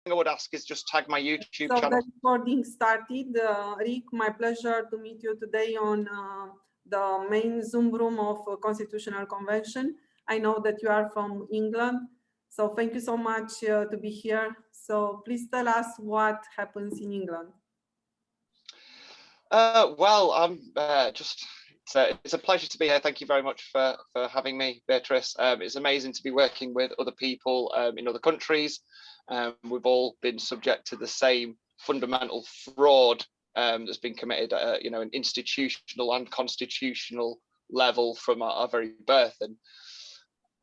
I would ask is just tag my YouTube so channel. the recording started. Rik, my pleasure to meet you today on the main Zoom room of Constitutional Convention. I know that you are from England, so thank you so much to be here. So please tell us what happens in England. Well, I'm just, it's a pleasure to be here. Thank you very much for having me, Beatrice. It's amazing to be working with other people in other countries. We've all been subject to the same fundamental fraud that's been committed at an institutional and constitutional level from our very birth.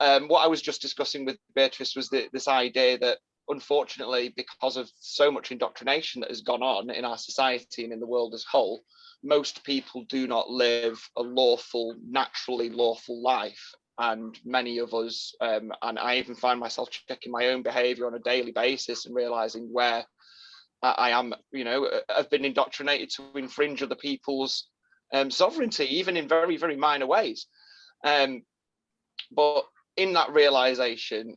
And what I was just discussing with Beatrice was this idea that, unfortunately, because of so much indoctrination that has gone on in our society and in the world as a whole, most people do not live a lawful, naturally lawful life. And many of us, and I even find myself checking my own behavior on a daily basis and realizing where I am, I've been indoctrinated to infringe other people's sovereignty, even in very, very minor ways. But in that realization,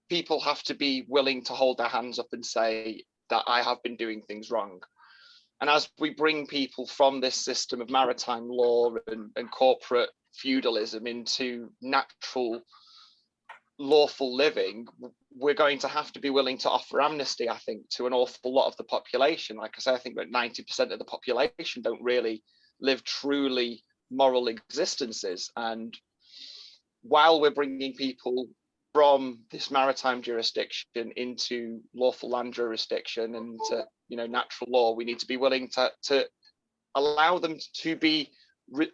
people have to be willing to hold their hands up and say that I have been doing things wrong. And as we bring people from this system of maritime law and corporate feudalism into natural, lawful living, we're going to have to be willing to offer amnesty, I think, to an awful lot of the population. Like I say, I think about 90% of the population don't really live truly moral existences. And while we're bringing people from this maritime jurisdiction into lawful land jurisdiction and to natural law, we need to be willing to allow them to be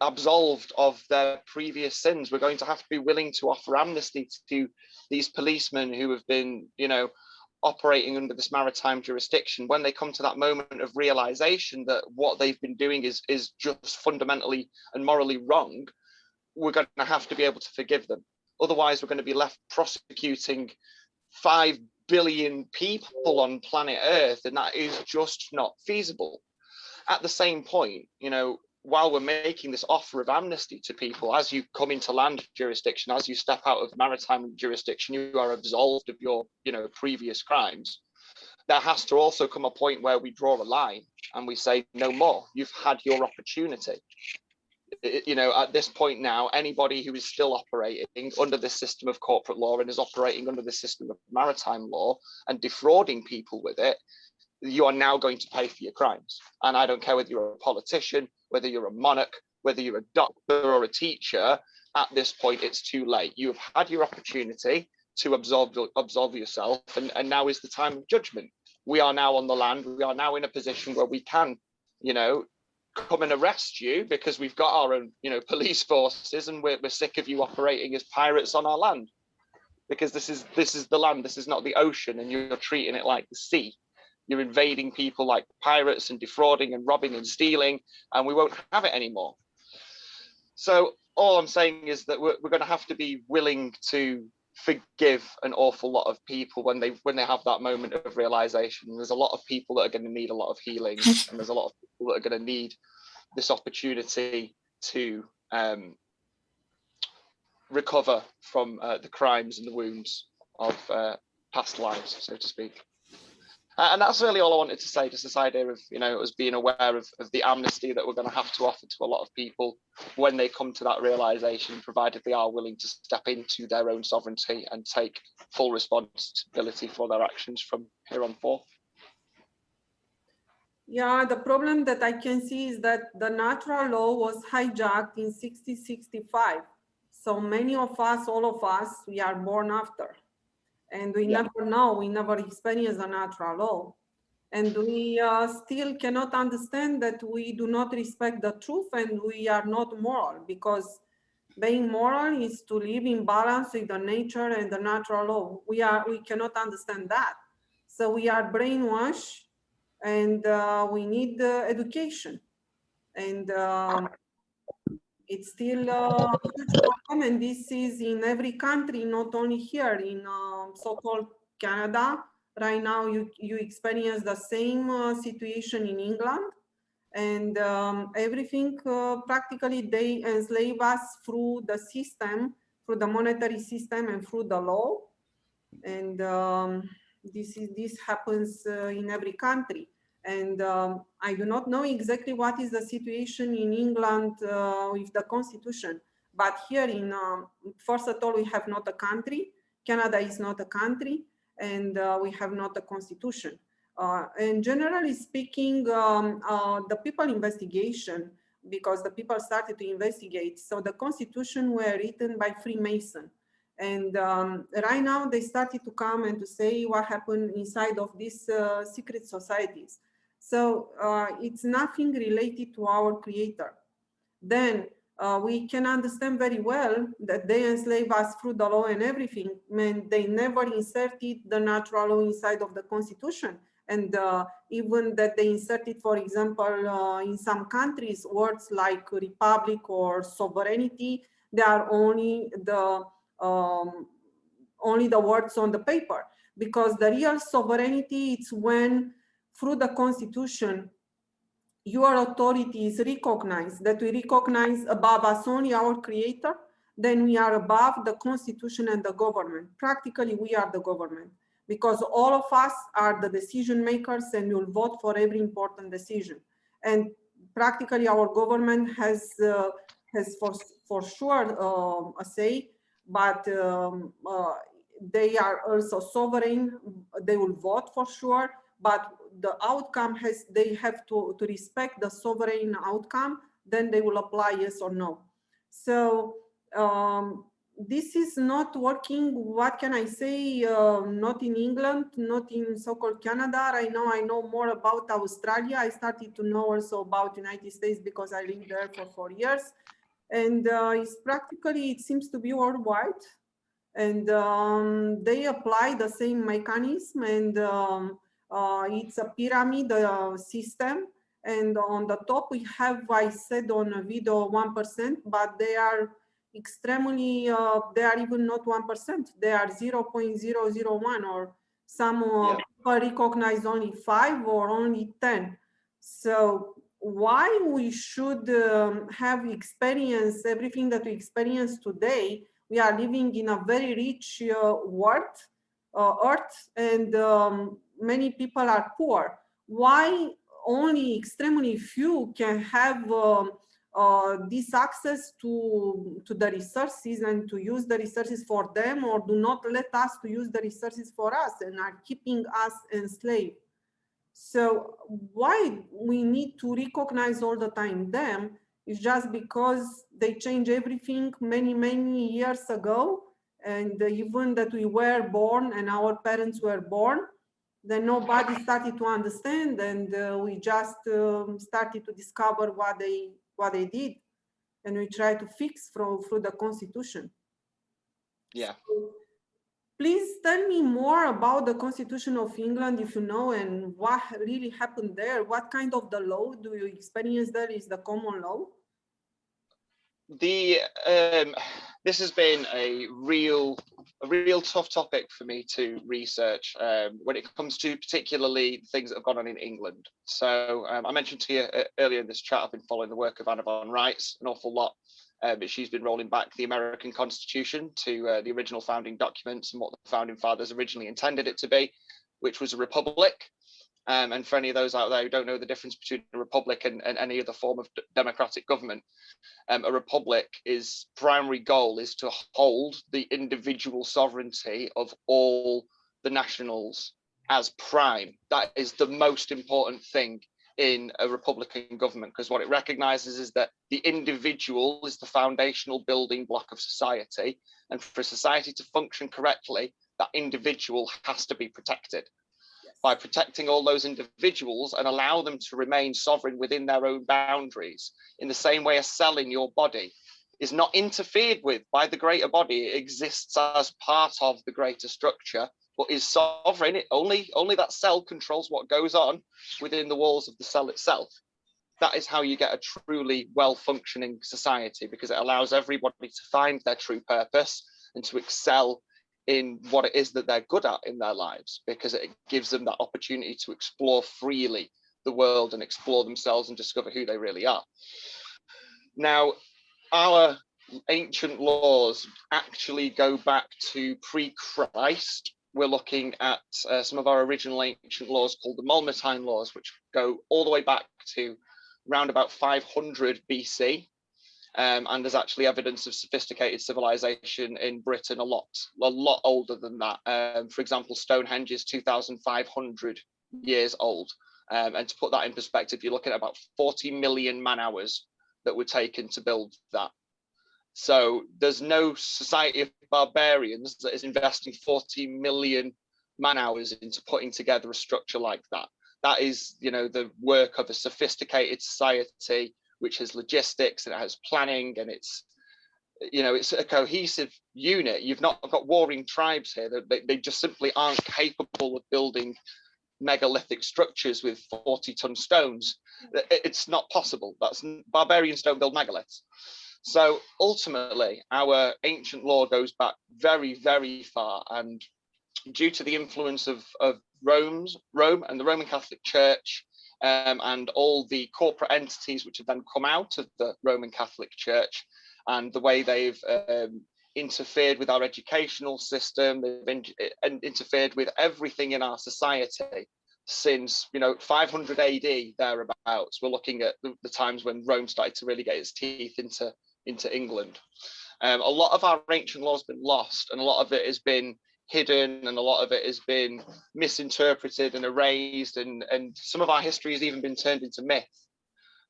absolved of their previous sins. We're going to have to be willing to offer amnesty to these policemen who have been operating under this maritime jurisdiction. When they come to that moment of realization that what they've been doing is just fundamentally and morally wrong, we're going to have to be able to forgive them. Otherwise, we're going to be left prosecuting 5 billion people on planet Earth, and that is just not feasible. At the same point, while we're making this offer of amnesty to people, as you come into land jurisdiction, as you step out of maritime jurisdiction, you are absolved of your, previous crimes. There has to also come a point where we draw a line and we say, no more, you've had your opportunity. At this point now, anybody who is still operating under this system of corporate law and is operating under the system of maritime law and defrauding people with it, you are now going to pay for your crimes. And I don't care whether you're a politician, whether you're a monarch, whether you're a doctor or a teacher, at this point, it's too late. You have had your opportunity to absolve yourself, and now is the time of judgment. We are now on the land. We are now in a position where we can, come and arrest you because we've got our own, police forces, and we're sick of you operating as pirates on our land, because this is the land. This is not the ocean, and you're treating it like the sea. You're invading people like pirates and defrauding and robbing and stealing, and we won't have it anymore. So all I'm saying is that we're going to have to be willing to forgive an awful lot of people when they have that moment of realization. There's a lot of people that are going to need a lot of healing, and there's a lot of people that are going to need this opportunity to recover from the crimes and the wounds of past lives, so to speak. And that's really all I wanted to say, just this idea of, us being aware of the amnesty that we're going to have to offer to a lot of people when they come to that realization, provided they are willing to step into their own sovereignty and take full responsibility for their actions from here on forth. Yeah, the problem that I can see is that the natural law was hijacked in 1665. So many of us, all of us, we are born after. And we never know, we never experience the natural law. And we still cannot understand that we do not respect the truth and we are not moral, because being moral is to live in balance with the nature and the natural law. We cannot understand that. So we are brainwashed, and we need education. And it's still a huge problem, and this is in every country, not only here in so-called Canada. Right now, you experience the same situation in England, and everything practically they enslave us through the system, through the monetary system, and through the law. And This happens in every country. And I do not know exactly what is the situation in England with the constitution. But here in, first of all, we have not a country. Canada is not a country, and we have not a constitution. And generally speaking, the people investigation, because the people started to investigate. So the constitution were written by Freemason. And right now they started to come and to say what happened inside of these secret societies. So it's nothing related to our creator. Then we can understand very well that they enslave us through the law and everything. Man, they never inserted the natural law inside of the constitution. And even that they inserted, for example, in some countries, words like republic or sovereignty, they are only the words on the paper, because the real sovereignty is when through the constitution your authority is recognized, that we recognize above us only our creator, then we are above the constitution and the government. Practically, we are the government, because all of us are the decision makers and will vote for every important decision. And practically our government has for sure a say, but they are also sovereign. They will vote for sure, but the outcome they have to respect the sovereign outcome, then they will apply yes or no. So this is not working. What can I say? Not in England, not in so-called Canada. Right now I know more about Australia. I started to know also about United States because I lived there for 4 years. And it's practically, it seems to be worldwide. And they apply the same mechanism, and it's a pyramid system. And on the top we have, I said on a video, 1%, but they are extremely, they are even not 1%. They are 0.001, or some people recognize only 5 or only 10. So why we should have experienced everything that we experience today? We are living in a very rich earth, and many people are poor. Why only extremely few can have this access to the resources and to use the resources for them, or do not let us to use the resources for us and are keeping us enslaved? So why we need to recognize all the time them is just because they changed everything many years ago, and even that we were born and our parents were born, then nobody started to understand, and we just started to discover what they did, and we try to fix through the constitution. Yeah. So, please tell me more about the Constitution of England, if you know, and what really happened there. What kind of the law do you experience there? Is the common law? This has been a real tough topic for me to research when it comes to particularly things that have gone on in England. So I mentioned to you earlier in this chat, I've been following the work of Anna von Reitz an awful lot. But she's been rolling back the American Constitution to the original founding documents and what the founding fathers originally intended it to be, which was a republic. And for any of those out there who don't know the difference between a republic and any other form of democratic government, a republic is primary goal is to hold the individual sovereignty of all the nationals as prime. That is the most important thing in a republican government, because what it recognizes is that the individual is the foundational building block of society, and for society to function correctly, that individual has to be protected. Yes. By protecting all those individuals and allow them to remain sovereign within their own boundaries, in the same way a cell in your body is not interfered with by the greater body. It exists as part of the greater structure, but is sovereign. Only that cell controls what goes on within the walls of the cell itself. That is how you get a truly well-functioning society, because it allows everybody to find their true purpose and to excel in what it is that they're good at in their lives, because it gives them that opportunity to explore freely the world and explore themselves and discover who they really are. Now, our ancient laws actually go back to pre-Christ, we're looking at some of our original ancient laws called the Mamertine laws, which go all the way back to around about 500 BC. And there's actually evidence of sophisticated civilization in Britain a lot older than that. For example, Stonehenge is 2,500 years old. And to put that in perspective, you're looking at about 40 million man hours that were taken to build that. So there's no society of barbarians that is investing 40 million man hours into putting together a structure like that. That is, you know, the work of a sophisticated society, which has logistics and it has planning, and it's, you know, it's a cohesive unit. You've not got warring tribes here. They just simply aren't capable of building megalithic structures with 40-ton stones. It's not possible. Barbarians don't build megaliths. So ultimately, our ancient law goes back very, very far, and due to the influence of Rome and the Roman Catholic Church, and all the corporate entities which have then come out of the Roman Catholic Church, and the way they've interfered with our educational system, they've interfered with everything in our society since, you know, 500 AD thereabouts. We're looking at the times when Rome started to really get its teeth into England. A lot of our ancient law has been lost, and a lot of it has been hidden, and a lot of it has been misinterpreted and erased, and some of our history has even been turned into myth.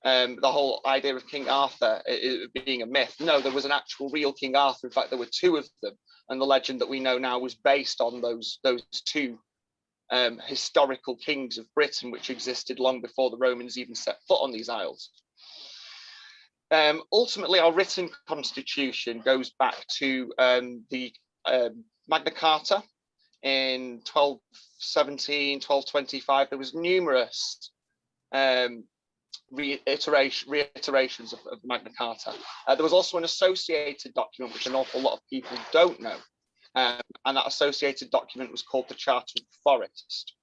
The whole idea of King Arthur being a myth. No, there was an actual real King Arthur. In fact, there were two of them, and the legend that we know now was based on those two historical kings of Britain, which existed long before the Romans even set foot on these isles. Ultimately, our written constitution goes back to the Magna Carta in 1217, 1225. There was numerous reiterations of Magna Carta. There was also an associated document, which an awful lot of people don't know. And that associated document was called the Charter of the Forest.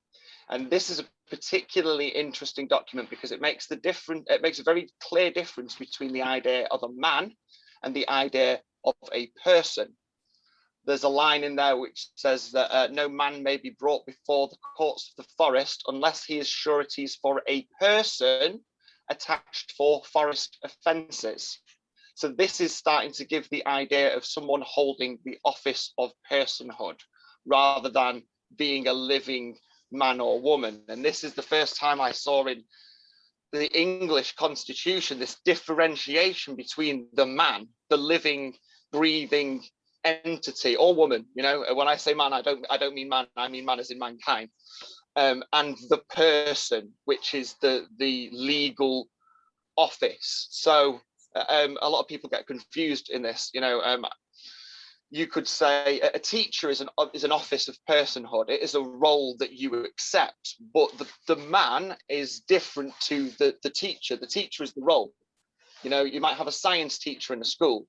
And this is a particularly interesting document because it makes a very clear difference between the idea of a man and the idea of a person. There's a line in there which says that no man may be brought before the courts of the forest unless he is sureties for a person attached for forest offences. So this is starting to give the idea of someone holding the office of personhood rather than being a living man or woman. And this is the first time I saw in the English Constitution this differentiation between the man, the living, breathing entity, or woman. You know, when I say man, I don't mean man, I mean man as in mankind, and the person, which is the legal office. So a lot of people get confused in this. You know, you could say a teacher is an office of personhood. It is a role that you accept, but the man is different to the teacher. The teacher is the role. You know, you might have a science teacher in a school.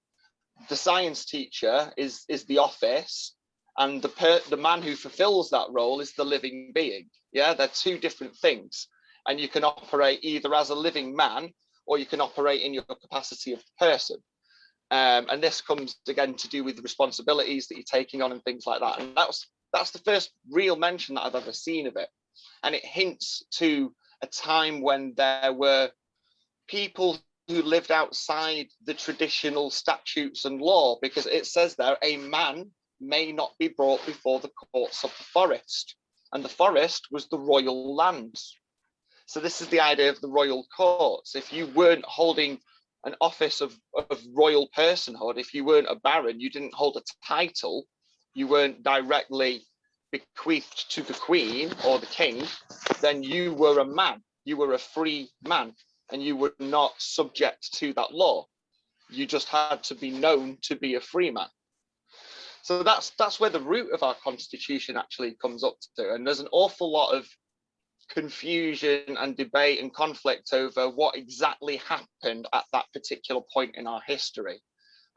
The science teacher is the office, and the man who fulfills that role is the living being. Yeah, they're two different things, and you can operate either as a living man or you can operate in your capacity of person. And this comes again to do with the responsibilities that you're taking on and things like that. And that's the first real mention that I've ever seen of it. And it hints to a time when there were people who lived outside the traditional statutes and law, because it says there, a man may not be brought before the courts of the forest. And the forest was the royal lands. So this is the idea of the royal courts. If you weren't holding an office of royal personhood, if you weren't a baron, you didn't hold a title, you weren't directly bequeathed to the queen or the king, then you were a man, you were a free man, and you were not subject to that law. You just had to be known to be a free man. So that's where the root of our constitution actually comes up to. And there's an awful lot of confusion and debate and conflict over what exactly happened at that particular point in our history.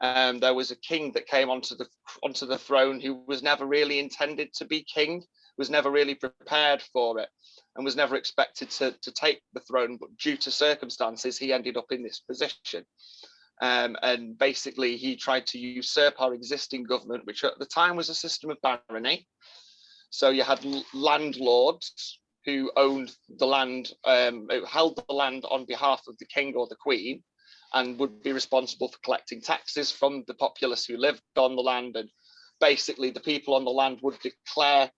There was a king that came onto the throne who was never really intended to be king, was never really prepared for it, and was never expected to take the throne, but due to circumstances he ended up in this position. And basically he tried to usurp our existing government, which at the time was a system of barony. So you had landlords who owned the land, who held the land on behalf of the king or the queen, and would be responsible for collecting taxes from the populace who lived on the land. And basically the people on the land would declare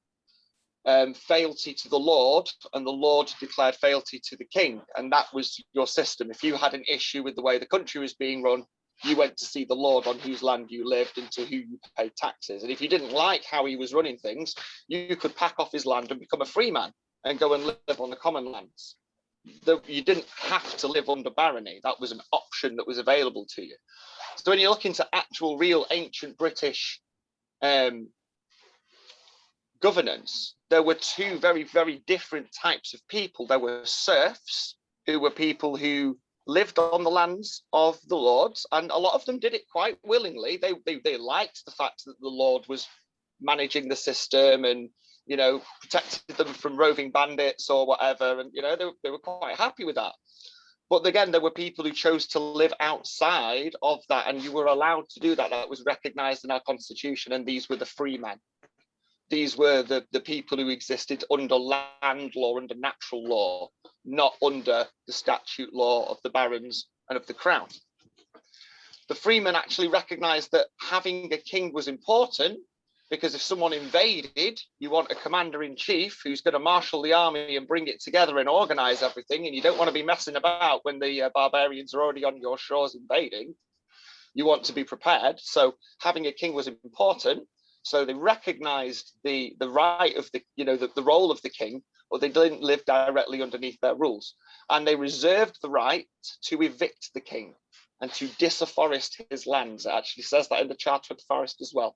fealty to the Lord, and the Lord declared fealty to the king. And that was your system. If you had an issue with the way the country was being run, you went to see the Lord on whose land you lived and to who you paid taxes. And if you didn't like how he was running things, you could pack off his land and become a free man and go and live on the common lands. You didn't have to live under barony. That was an option that was available to you. So when you look into actual real ancient British governance, there were two very, very different types of people. There were serfs, who were people who lived on the lands of the lords, and a lot of them did it quite willingly. They liked the fact that the lord was managing the system and, you know, protected them from roving bandits or whatever, and, you know, they were quite happy with that. But again, there were people who chose to live outside of that, and you were allowed to do that. That was recognized in our constitution, and these were the free men. These were the people who existed under land law, under natural law, not under the statute law of the barons and of the crown. The freemen actually recognized that having a king was important, because if someone invaded, you want a commander-in-chief who's going to marshal the army and bring it together and organize everything, and you don't want to be messing about when the barbarians are already on your shores invading. You want to be prepared. So having a king was important. So they recognized the right of the, you know, the role of the king, but they didn't live directly underneath their rules. And they reserved the right to evict the king and to disafforest his lands. It actually says that in the Charter of the Forest as well.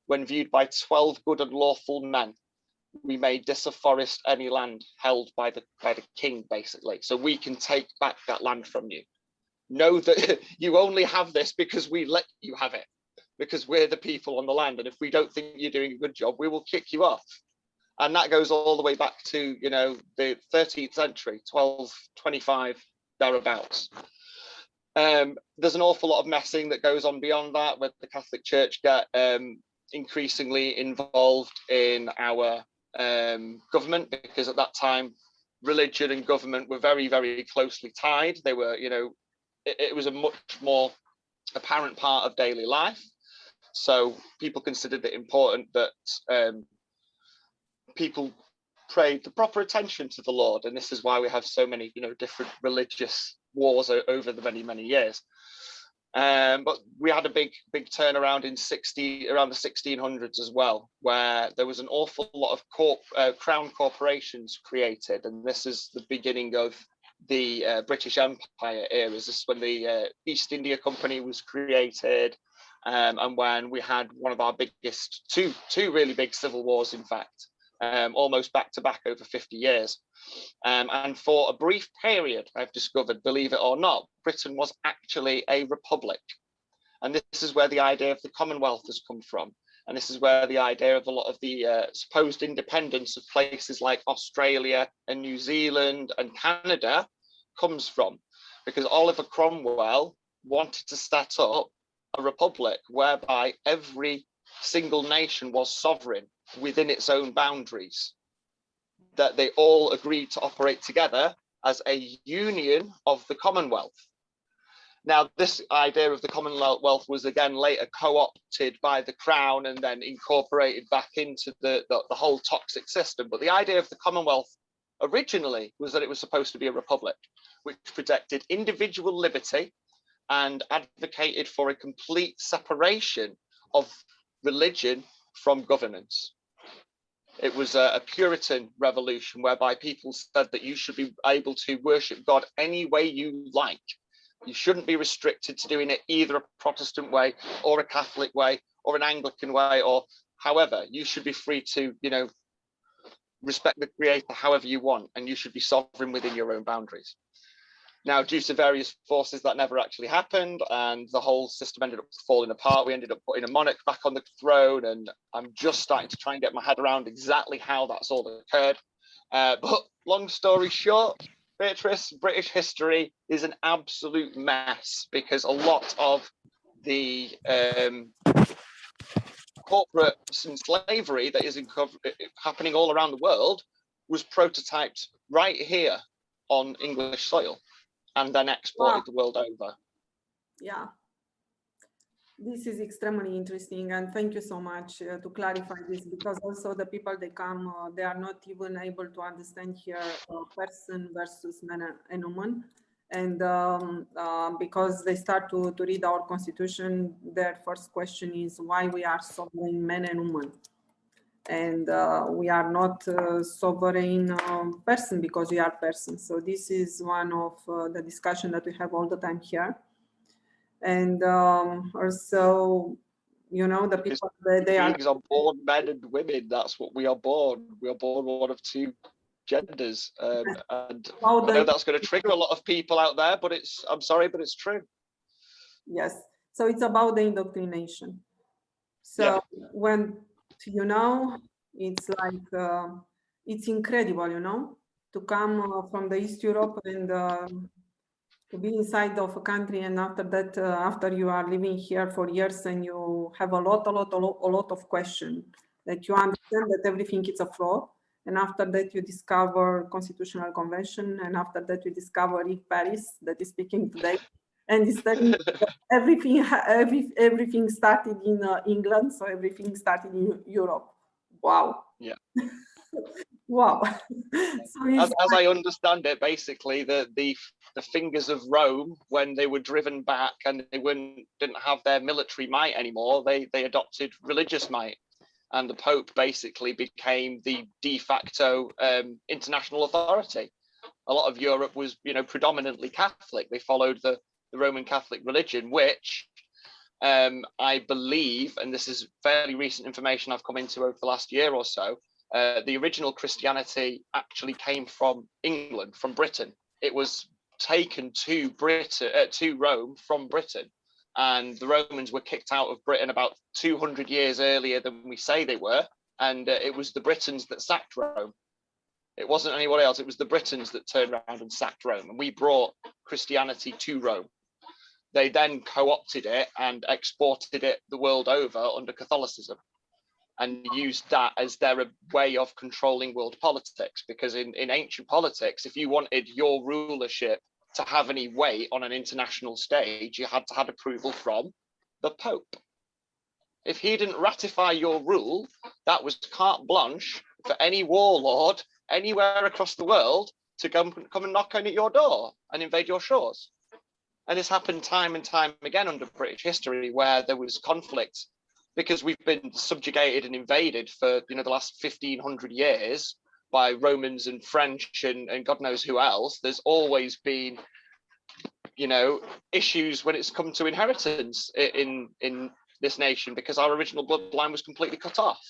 When viewed by 12 good and lawful men, we may disafforest any land held by the king, basically. So we can take back that land from you. Know that you only have this because we let you have it, because we're the people on the land. And if we don't think you're doing a good job, we will kick you off. And that goes all the way back to, you know, the 13th century, 1225, thereabouts. There's an awful lot of messing that goes on beyond that, where the Catholic Church get increasingly involved in our government, because at that time, religion and government were very, very closely tied. They were, you know, it was a much more apparent part of daily life. So people considered it important that people paid the proper attention to the Lord, and this is why we have so many, you know, different religious wars over the many, many years. But we had a big turnaround in around the 1600s as well, where there was an awful lot of crown corporations created, and this is the beginning of the British Empire era. This is when the East India Company was created, and when we had one of our biggest, two really big civil wars, in fact, almost back to back over 50 years. And for a brief period, I've discovered, believe it or not, Britain was actually a republic. And this is where the idea of the Commonwealth has come from. And this is where the idea of a lot of the supposed independence of places like Australia and New Zealand and Canada comes from. Because Oliver Cromwell wanted to set up a republic whereby every single nation was sovereign within its own boundaries, that they all agreed to operate together as a union of the Commonwealth. Now, this idea of the Commonwealth was again later co-opted by the Crown and then incorporated back into the whole toxic system. But the idea of the Commonwealth originally was that it was supposed to be a republic, which protected individual liberty and advocated for a complete separation of religion from governance. It was a Puritan revolution whereby people said that you should be able to worship God any way you like. You shouldn't be restricted to doing it either a Protestant way or a Catholic way or an Anglican way, or however. You should be free to, you know, respect the Creator however you want, and you should be sovereign within your own boundaries. Now, due to various forces, that never actually happened, and the whole system ended up falling apart. We ended up putting a monarch back on the throne, and I'm just starting to try and get my head around exactly how that's all occurred. But long story short, Beatrice, British history is an absolute mess, because a lot of the corporate slavery that is happening all around the world was prototyped right here on English soil and then exported the world over. Yeah. This is extremely interesting, and thank you so much to clarify this, because also the people they come, they are not even able to understand here person versus man and woman, and because they start to read our constitution, their first question is why we are sovereign man and woman, and we are not sovereign person because we are persons. So this is one of the discussion that we have all the time here. And also, you know, the people they are born men and women. That's what we are born. We are born one of two genders, and I know that's going to trigger a lot of people out there, but I'm sorry, but it's true. Yes. So it's about the indoctrination. So when, you know, it's like it's incredible, you know, to come from the East Europe and to be inside of a country, and after that, after you are living here for years and you have a lot of questions, that you understand that everything is a fraud, and after that you discover Constitutional Convention, and after that you discover Rik Parris that is speaking today, and is telling everything started in England, so everything started in Europe. Wow. Yeah. Wow. So as I understand it, basically the fingers of Rome, when they were driven back and they didn't have their military might anymore, they adopted religious might, and the Pope basically became the de facto international authority. A lot of Europe was, you know, predominantly Catholic. They followed the Roman Catholic religion, which I believe, and this is fairly recent information I've come into over the last year or so, the original Christianity actually came from England, from Britain. It was taken to Rome from Britain, and the Romans were kicked out of Britain about 200 years earlier than we say they were, and it was the Britons that sacked Rome. It wasn't anyone else. It was the Britons that turned around and sacked Rome, and we brought Christianity to Rome. They then co-opted it and exported it the world over under Catholicism, and used that as their way of controlling world politics. Because in ancient politics, if you wanted your rulership to have any weight on an international stage, you had to have approval from the Pope. If he didn't ratify your rule, that was carte blanche for any warlord anywhere across the world to come and knock on at your door and invade your shores. And this happened time and time again under British history, where there was conflict, because we've been subjugated and invaded for, you know, the last 1500 years by Romans and French and God knows who else. There's always been, you know, issues when it's come to inheritance in this nation, because our original bloodline was completely cut off.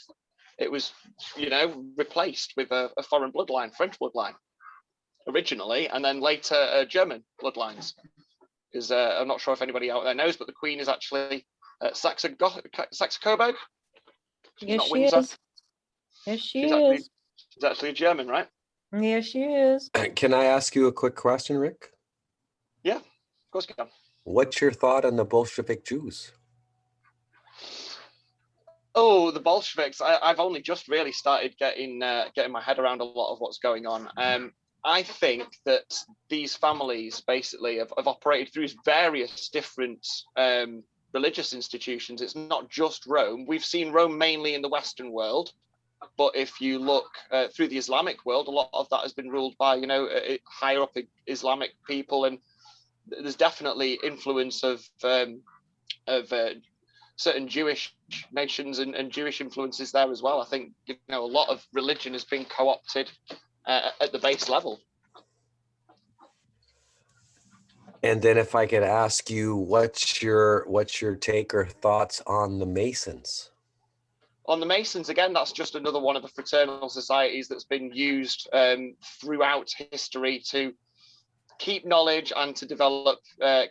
It was, you know, replaced with a foreign bloodline, French bloodline originally, and then later German bloodlines. Because I'm not sure if anybody out there knows, but the Queen is actually Saxe-Coburg. Yes, she is. Yes, she is. She's actually a German, right? Yes, she is. Can I ask you a quick question, Rick? Yeah, of course you can. What's your thought on the Bolshevik Jews? Oh, the Bolsheviks! I've only just really started getting my head around a lot of what's going on. I think that these families basically have operated through various different religious institutions. It's not just Rome. We've seen Rome mainly in the Western world, but if you look through the Islamic world, a lot of that has been ruled by, you know, higher up Islamic people, and there's definitely influence of certain Jewish nations and Jewish influences there as well. I think, you know, a lot of religion has been co-opted at the base level. And then if I could ask you, what's your take or thoughts on the Masons? On the Masons, again, that's just another one of the fraternal societies that's been used throughout history to keep knowledge and to develop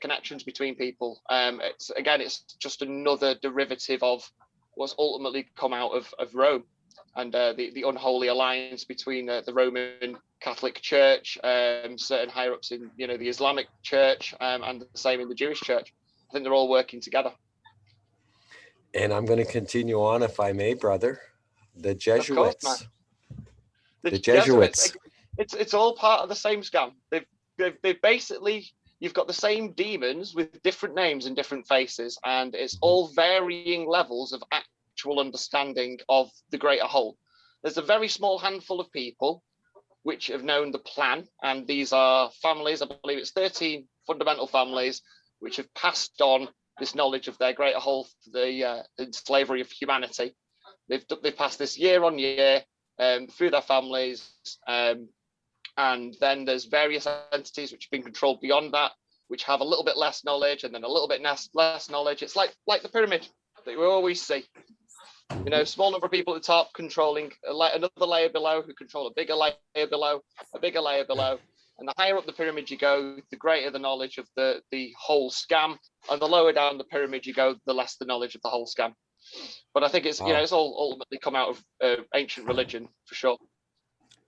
connections between people. It's just another derivative of what's ultimately come out of Rome, and the unholy alliance between the Roman Catholic Church, certain higher ups in, you know, the Islamic Church, and the same in the Jewish Church. I think they're all working together. And I'm going to continue on, if I may, brother. The Of course, man. Jesuits. The Jesuits. It's all part of the same scam. They've basically, you've got the same demons with different names and different faces, and it's all varying levels of actual understanding of the greater whole. There's a very small handful of people which have known the plan, and these are families, I believe it's 13 fundamental families, which have passed on this knowledge of their greater whole, the slavery of humanity. They've passed this year on year through their families, and then there's various entities which have been controlled beyond that, which have a little bit less knowledge, and then a little bit less knowledge. It's like the pyramid that we always see. You know, small number of people at the top controlling another layer below, who control a bigger layer below, a bigger layer below. And the higher up the pyramid you go, the greater the knowledge of the whole scam. And the lower down the pyramid you go, the less the knowledge of the whole scam. But I think it's, you know, it's all ultimately come out of ancient religion for sure.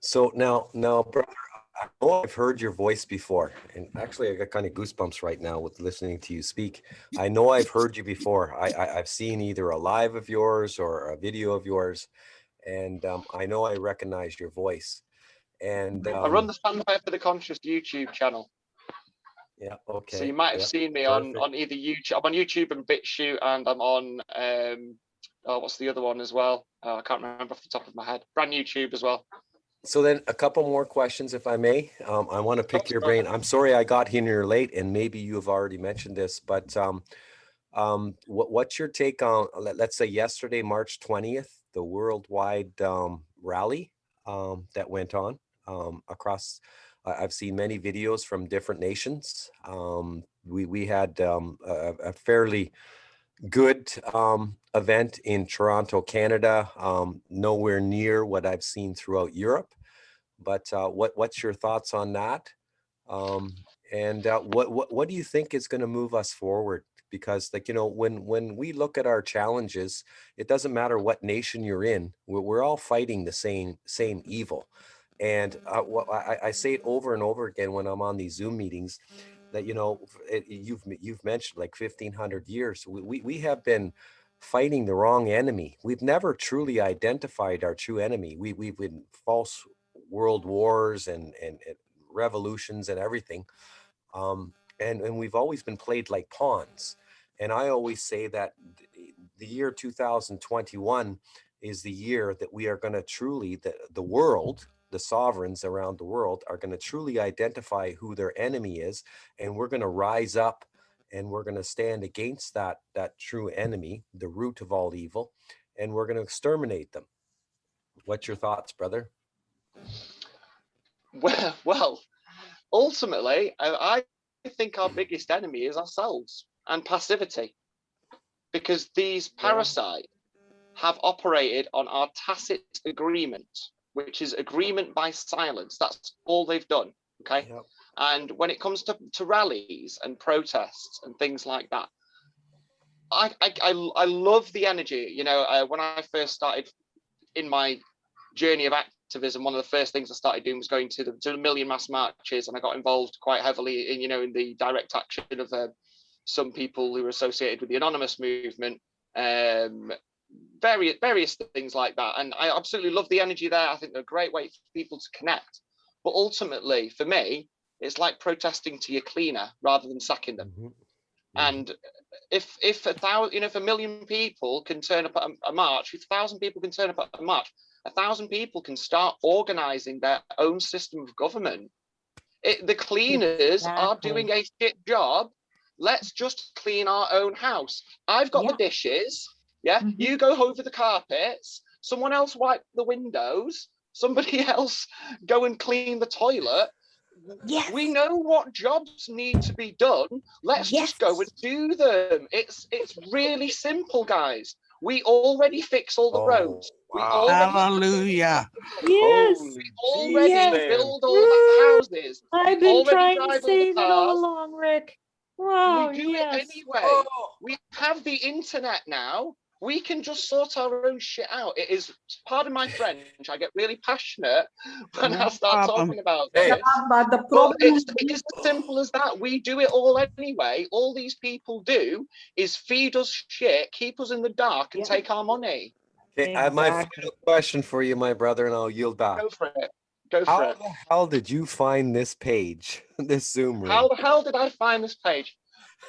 So now, brother, I know I've heard your voice before, and actually I got kind of goosebumps right now with listening to you speak. I know I've heard you before. I've seen either a live of yours or a video of yours, and I know I recognize your voice. And I run the Standby for the Conscious YouTube channel. Yeah, okay. So you might have seen me on either YouTube. I'm on YouTube and BitChute, and I'm on what's the other one as well? I can't remember off the top of my head. Brand YouTube as well. So then a couple more questions, if I may. I want to pick your brain. I'm sorry I got here late, and maybe you have already mentioned this, but what's your take on, let's say yesterday, March 20th, the worldwide rally that went on across? I've seen many videos from different nations. We had a fairly good event in Toronto, Canada, nowhere near what I've seen throughout Europe. But what's your thoughts on that? And what do you think is going to move us forward? Because, like, you know, when we look at our challenges, it doesn't matter what nation you're in. We're all fighting the same evil. And I say it over and over again when I'm on these Zoom meetings, that, you know, you've mentioned like 1,500 years. We have been fighting the wrong enemy. We've never truly identified our true enemy. We've been false world wars and revolutions and everything. And we've always been played like pawns. And I always say that the year 2021 is the year that we are going to truly, the world, the sovereigns around the world are going to truly identify who their enemy is. And we're going to rise up and we're going to stand against that true enemy, the root of all evil, and we're going to exterminate them. What's your thoughts, brother? Well, ultimately, I think our biggest enemy is ourselves and passivity, because these parasites have operated on our tacit agreement, which is agreement by silence. That's all they've done. Okay. Yep. And when it comes to rallies and protests and things like that, I love the energy. You know, when I first started in my journey of activism, one of the first things I started doing was going to the million mass marches, and I got involved quite heavily in, you know, in the direct action of some people who were associated with the anonymous movement, various things like that. And I absolutely love the energy there. I think they're a great way for people to connect. But ultimately, for me, it's like protesting to your cleaner rather than sacking them. Mm-hmm. And if 1,000, you know, if 1 million people can turn up at a march, if 1,000 people can turn up at a march, 1,000 people can start organizing their own system of government. The cleaners are doing a shit job. Let's just clean our own house. I've got the dishes. Yeah. Mm-hmm. You go over the carpets. Someone else wipe the windows. Somebody else go and clean the toilet. Yes. We know what jobs need to be done. Let's just go and do them. It's really simple, guys. We already fix all the roads. Wow. Hallelujah. Yes. We already build all the houses. I've been trying to say that all along, Rick. Wow. We do it anyway. We have the internet now. we can just sort our own shit out. It is, pardon my French, I get really passionate when No I start problem. talking about Hey. this. But the But problem it's is, as simple as that. We do it all anyway. All these people do is feed us shit, keep us in the dark, and Yeah. take our money. Okay, I have my Exactly. final question for you, my brother, and I'll yield back. Go for it. Go for How it. the hell did you find this page, this Zoom room? How the hell did I find this page?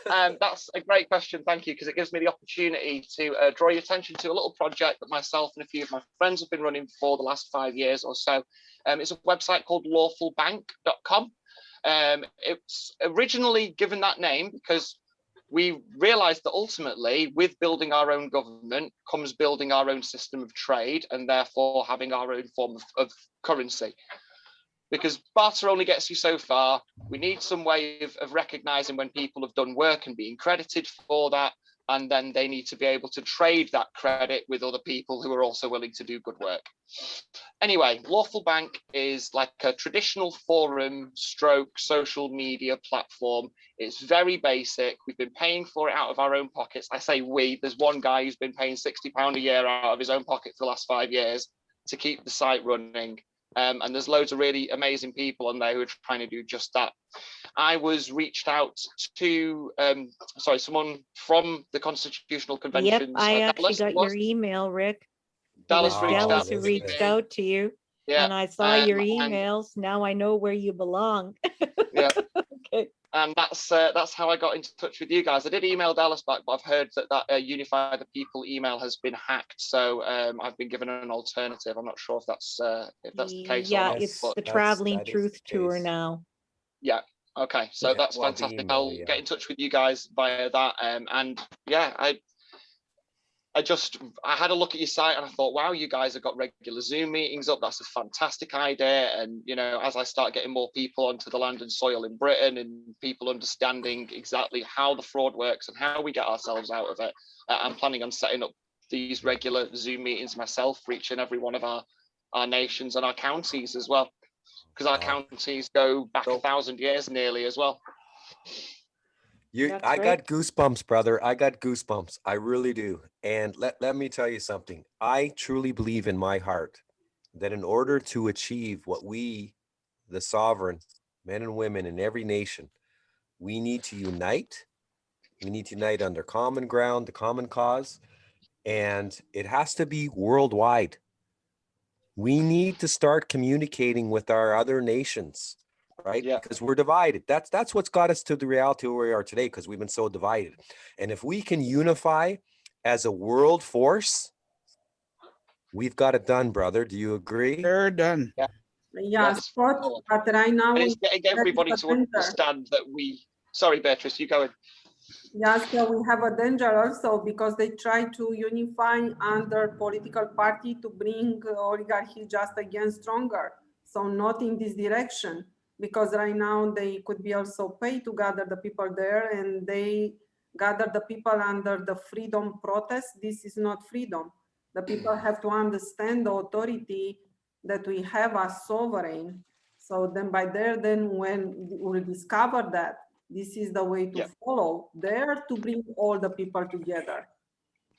That's a great question, thank you, because it gives me the opportunity to draw your attention to a little project that myself and a few of my friends have been running for the last 5 years or so. It's a website called lawfulbank.com. It's originally given that name because we realized that ultimately with building our own government comes building our own system of trade and therefore having our own form of currency. Because barter only gets you so far. We need some way of recognizing when people have done work and being credited for that. And then they need to be able to trade that credit with other people who are also willing to do good work. Anyway, Lawful Bank is like a traditional forum stroke social media platform. It's very basic. We've been paying for it out of our own pockets. I say we, there's one guy who's been paying £60 a year out of his own pocket for the last 5 years to keep the site running. And there's loads of really amazing people on there who are trying to do just that. I was reached out to, someone from the Constitutional Yep, Convention. I actually got your email, Rick. It Dallas was reached Dallas out who to reached me. out to you, Yeah, and I saw your and emails. Now I know where you belong. yeah, Okay. and that's how I got in touch with you guys. I did email Dallas back, but I've heard that Unify the People email has been hacked, so I've been given an alternative. I'm not sure if that's the case or Yeah, not. it's But the Traveling that is Truth the Tour case. now. yeah, okay, so Yeah, that's well, the fantastic. email, I'll yeah. get in touch with you guys via that. And yeah, I had a look at your site and I thought, wow, you guys have got regular Zoom meetings up. That's a fantastic idea. And, you know, as I start getting more people onto the land and soil in Britain and people understanding exactly how the fraud works and how we get ourselves out of it, I'm planning on setting up these regular Zoom meetings myself for each and every one of our nations and our counties as well, because our Wow. counties go back So- 1,000 years nearly as well. That's I right. got goosebumps, brother. I got goosebumps. I really do. And let me tell you something. I truly believe in my heart that in order to achieve what we, the sovereign men and women in every nation, we need to unite. We need to unite under common ground, the common cause, and it has to be worldwide. We need to start communicating with our other nations, right? Yeah. Because we're divided. That's what's got us to the reality where we are today, because we've been so divided. And if we can unify as a world force, we've got it done, brother. Do you agree? They're done. Yeah. yes, Yes. but right now And it's getting everybody there is a to danger. understand that sorry, Beatrice, you go in. Yes, so we have a danger also because they try to unify under political party to bring oligarchy just again stronger. So not in this direction, because right now they could be also paid to gather the people there, and they gather the people under the freedom protest. This is not freedom. The people have to understand the authority that we have as sovereign. So then by there, then when we'll discover that this is the way to follow, there to bring all the people together.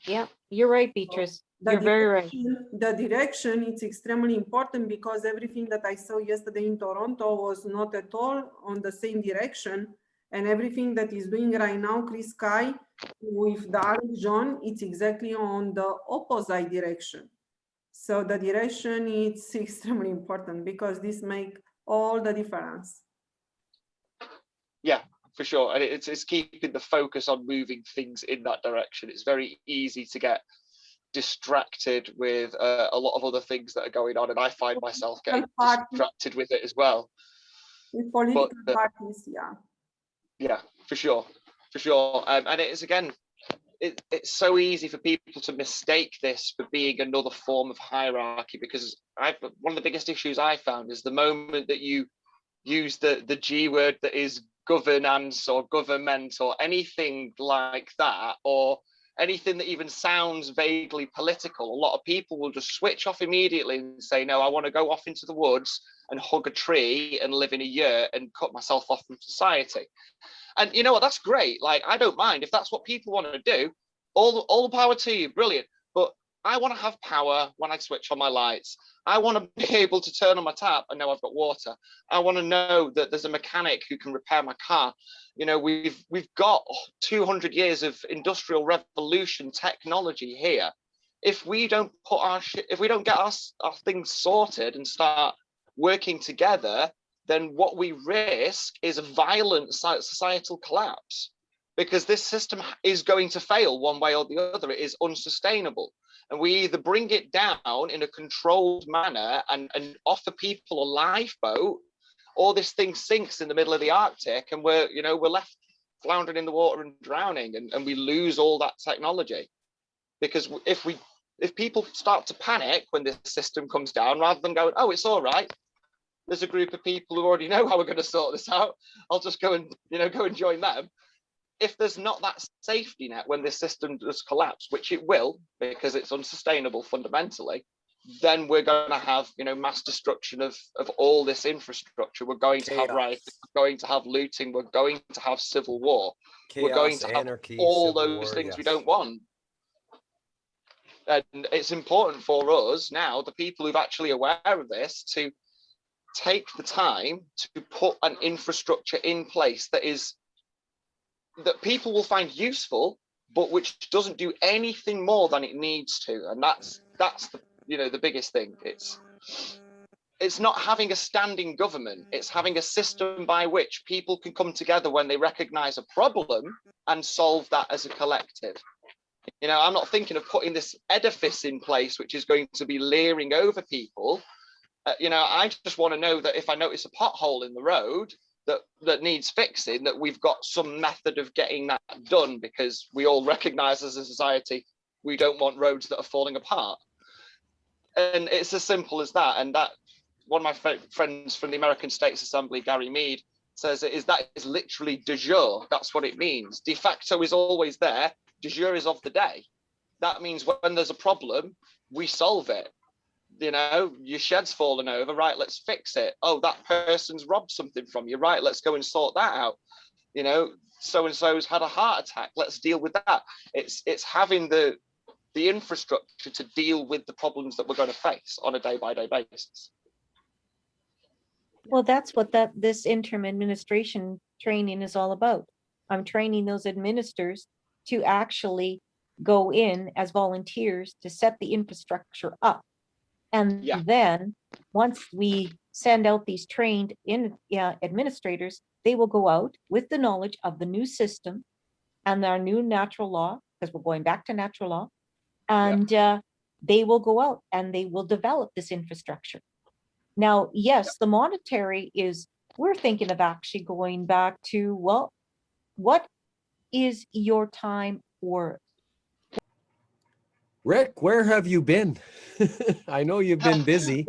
Yeah, you're right, Beatrice. You're very right. The direction is extremely important, because everything that I saw yesterday in Toronto was not at all on the same direction. And everything that is doing right now, Chris Sky, with the Alex John, it's exactly on the opposite direction. So the direction is extremely important, because this makes all the difference. Yeah, for sure. And it's keeping the focus on moving things in that direction. It's very easy to get distracted with a lot of other things that are going on, and I find myself getting distracted with it as well. With political parties, yeah, for sure. And it is, again, it's so easy for people to mistake this for being another form of hierarchy, because one of the biggest issues I found is the moment that you use the G word that is governance or government or anything like that, or anything that even sounds vaguely political, a lot of people will just switch off immediately and say, no, I want to go off into the woods and hug a tree and live in a yurt and cut myself off from society. And you know what, that's great. Like, I don't mind if that's what people want to do. All the power to you, brilliant. I want to have power when I switch on my lights. I want to be able to turn on my tap and know I've got water. I want to know that there's a mechanic who can repair my car. You know, we've got 200 years of industrial revolution technology here. If we don't put if we don't get our things sorted and start working together, then what we risk is a violent societal collapse, because this system is going to fail one way or the other. It is unsustainable. And we either bring it down in a controlled manner and offer people a lifeboat, or this thing sinks in the middle of the Arctic and we're left floundering in the water and drowning, and we lose all that technology. Because if people start to panic when this system comes down, rather than going, oh, it's all right, there's a group of people who already know how we're going to sort this out, I'll just go and join them. If there's not that safety net when this system does collapse, which it will, because it's unsustainable fundamentally, then we're going to have, mass destruction of all this infrastructure. We're going to have riots, we're going to have looting, we're going to have civil war. We're going to have anarchy, all civil those war, things yes. we don't want. And it's important for us now, the people who've actually aware of this, to take the time to put an infrastructure in place that people will find useful, but which doesn't do anything more than it needs to. And that's the biggest thing. It's not having a standing government. It's having a system by which people can come together when they recognize a problem and solve that as a collective. I'm not thinking of putting this edifice in place, which is going to be leering over people. I just want to know that if I notice a pothole in the road that needs fixing, that we've got some method of getting that done, because we all recognize as a society, we don't want roads that are falling apart. And it's as simple as that. And that one of my friends from the American States Assembly, Gary Mead, says that is literally de jure. That's what it means. De facto is always there. De jure is of the day. That means when there's a problem, we solve it. Your shed's fallen over, right, let's fix it. Oh, that person's robbed something from you, right, let's go and sort that out. So-and-so's had a heart attack, let's deal with that. It's having the infrastructure to deal with the problems that we're going to face on a day-by-day basis. Well, that's what this interim administration training is all about. I'm training those administrators to actually go in as volunteers to set the infrastructure up. And then once we send out these trained administrators, they will go out with the knowledge of the new system and our new natural law, because we're going back to natural law, and they will go out and they will develop this infrastructure. Now, yes, the monetary we're thinking of actually going back to, well, what is your time worth? Rik, where have you been? I know you've been busy.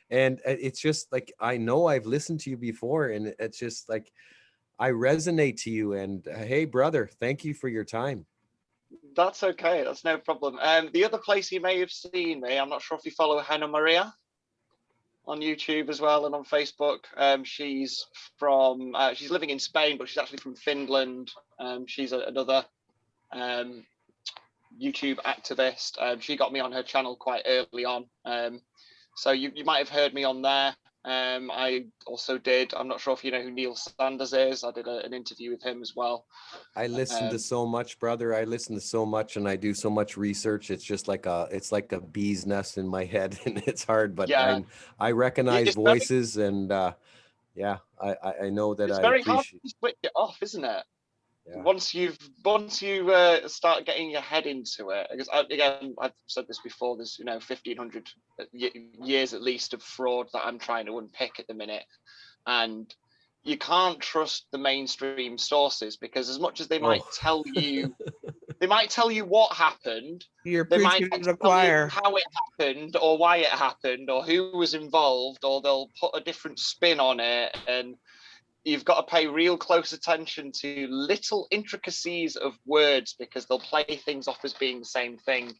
And it's just like, I know I've listened to you before, and it's just like, I resonate to you. And hey, brother, thank you for your time. That's okay. That's no problem. The other place you may have seen me, I'm not sure if you follow Hannah Maria on YouTube as well and on Facebook. She's living in Spain, but she's actually from Finland. She's another YouTube activist. She got me on her channel quite early on. So you might have heard me on there. I also did, I'm not sure if you know who Neil Sanders is. I did an interview with him as well. I listen to so much, brother. I listen to so much, and I do so much research. It's just like it's like a bee's nest in my head, and it's hard, but I recognize voices, and I know that it's I very hard appreciate. to switch it off, isn't it? Yeah. Once you start getting your head into it, because I've said this before, there's 1,500 years at least of fraud that I'm trying to unpick at the minute, and you can't trust the mainstream sources, because as much as they might tell you what happened, they might not tell you how it happened or why it happened or who was involved, or they'll put a different spin on it. And you've got to pay real close attention to little intricacies of words, because they'll play things off as being the same thing.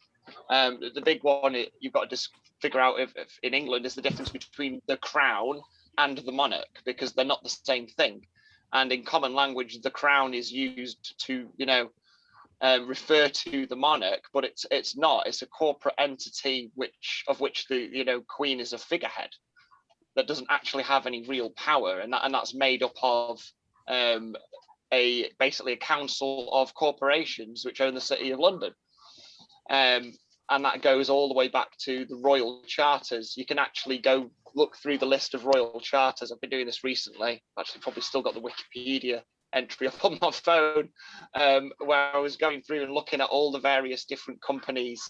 The big one you've got to just figure out if in England is the difference between the crown and the monarch, because they're not the same thing. And in common language, the crown is used to, refer to the monarch, but it's not. It's a corporate entity of which the Queen is a figurehead that doesn't actually have any real power, and that's made up of basically a council of corporations which own the City of London. And that goes all the way back to the royal charters. You can actually go look through the list of royal charters. I've been doing this recently. Actually, probably still got the Wikipedia entry up on my phone, where I was going through and looking at all the various different companies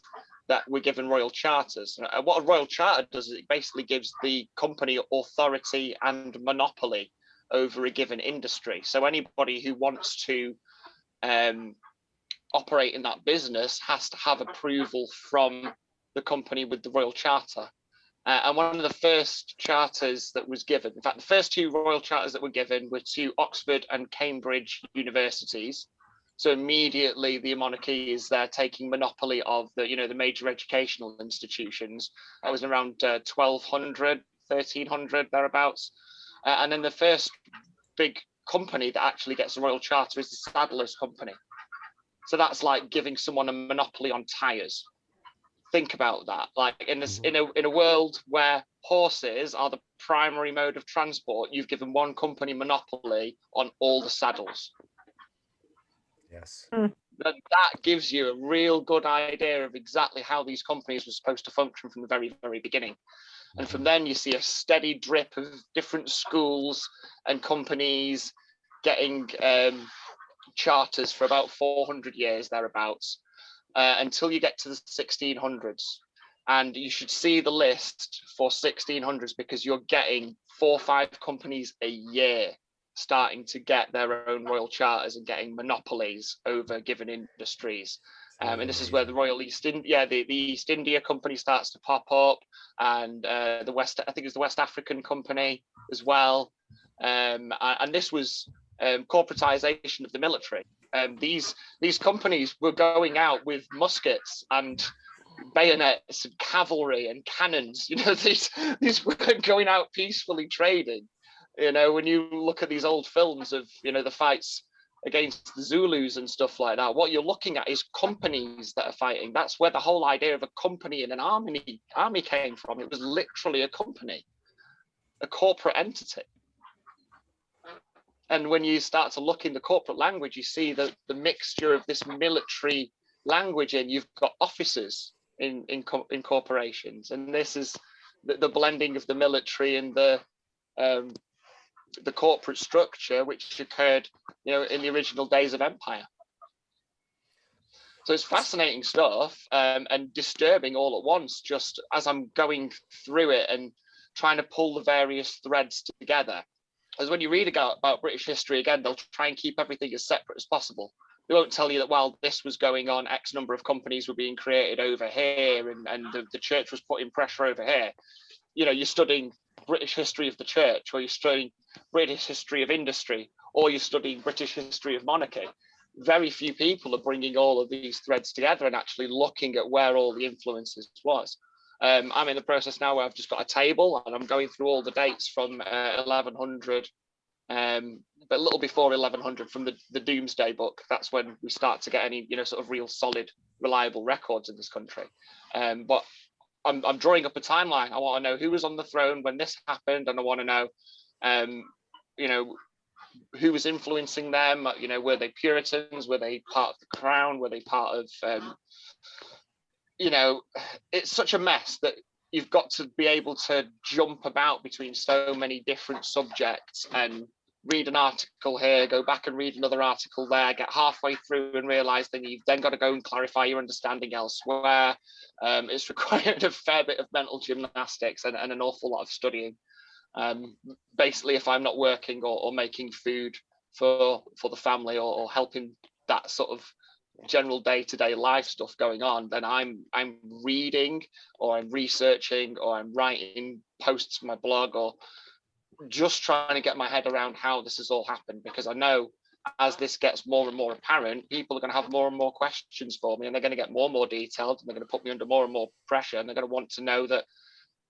that were given royal charters. What a royal charter does is it basically gives the company authority and monopoly over a given industry. So anybody who wants to operate in that business has to have approval from the company with the royal charter. And one of the first charters that was given, in fact, the first two royal charters that were given were to Oxford and Cambridge universities. So immediately the monarchy is there taking monopoly of the major educational institutions. That was around 1200, 1300, thereabouts. And then the first big company that actually gets a royal charter is the Saddlers Company. So that's like giving someone a monopoly on tires. Think about that. Like in a world where horses are the primary mode of transport, you've given one company monopoly on all the saddles. Yes. That gives you a real good idea of exactly how these companies were supposed to function from the very, very beginning. And from then you see a steady drip of different schools and companies getting charters for about 400 years thereabouts, until you get to the 1600s. And you should see the list for 1600s because you're getting 4 or 5 companies a year starting to get their own royal charters and getting monopolies over given industries. And this is where the Royal East India, the East India Company starts to pop up, and I think it's the West African Company as well. And this was corporatization of the military. These companies were going out with muskets and bayonets and cavalry and cannons. These were going out peacefully trading. When you look at these old films of the fights against the Zulus and stuff like that, what you're looking at is companies that are fighting. That's where the whole idea of a company and an army came from. It was literally a company, a corporate entity. And when you start to look in the corporate language, you see the mixture of this military language, and you've got officers in corporations, and this is the blending of the military and the corporate structure, which occurred, in the original days of empire. So it's fascinating stuff, and disturbing all at once, just as I'm going through it and trying to pull the various threads together. As when you read about British history, again, they'll try and keep everything as separate as possible. They won't tell you that while this was going on, X number of companies were being created over here, and the church was putting pressure over here. You're studying British history of the church, or you're studying British history of industry, or you're studying British history of monarchy. Very few people are bringing all of these threads together and actually looking at where all the influences was. I'm in the process now where I've just got a table and I'm going through all the dates from 1100, but a little before 1100 from the Doomsday Book. That's when we start to get any, sort of real solid, reliable records in this country. But I'm drawing up a timeline. I want to know who was on the throne when this happened, and I want to know, who was influencing them. Were they Puritans? Were they part of the crown? Were they part of it's such a mess that you've got to be able to jump about between so many different subjects and read an article here, go back and read another article there, get halfway through and realize that you've then got to go and clarify your understanding elsewhere. It's required a fair bit of mental gymnastics and an awful lot of studying. Basically, if I'm not working or making food for the family or helping that sort of general day-to-day life stuff going on, then I'm reading, or I'm researching, or I'm writing posts on my blog, or just trying to get my head around how this has all happened, because I know as this gets more and more apparent, people are going to have more and more questions for me, and they're going to get more and more detailed, and they're going to put me under more and more pressure, and they're going to want to know that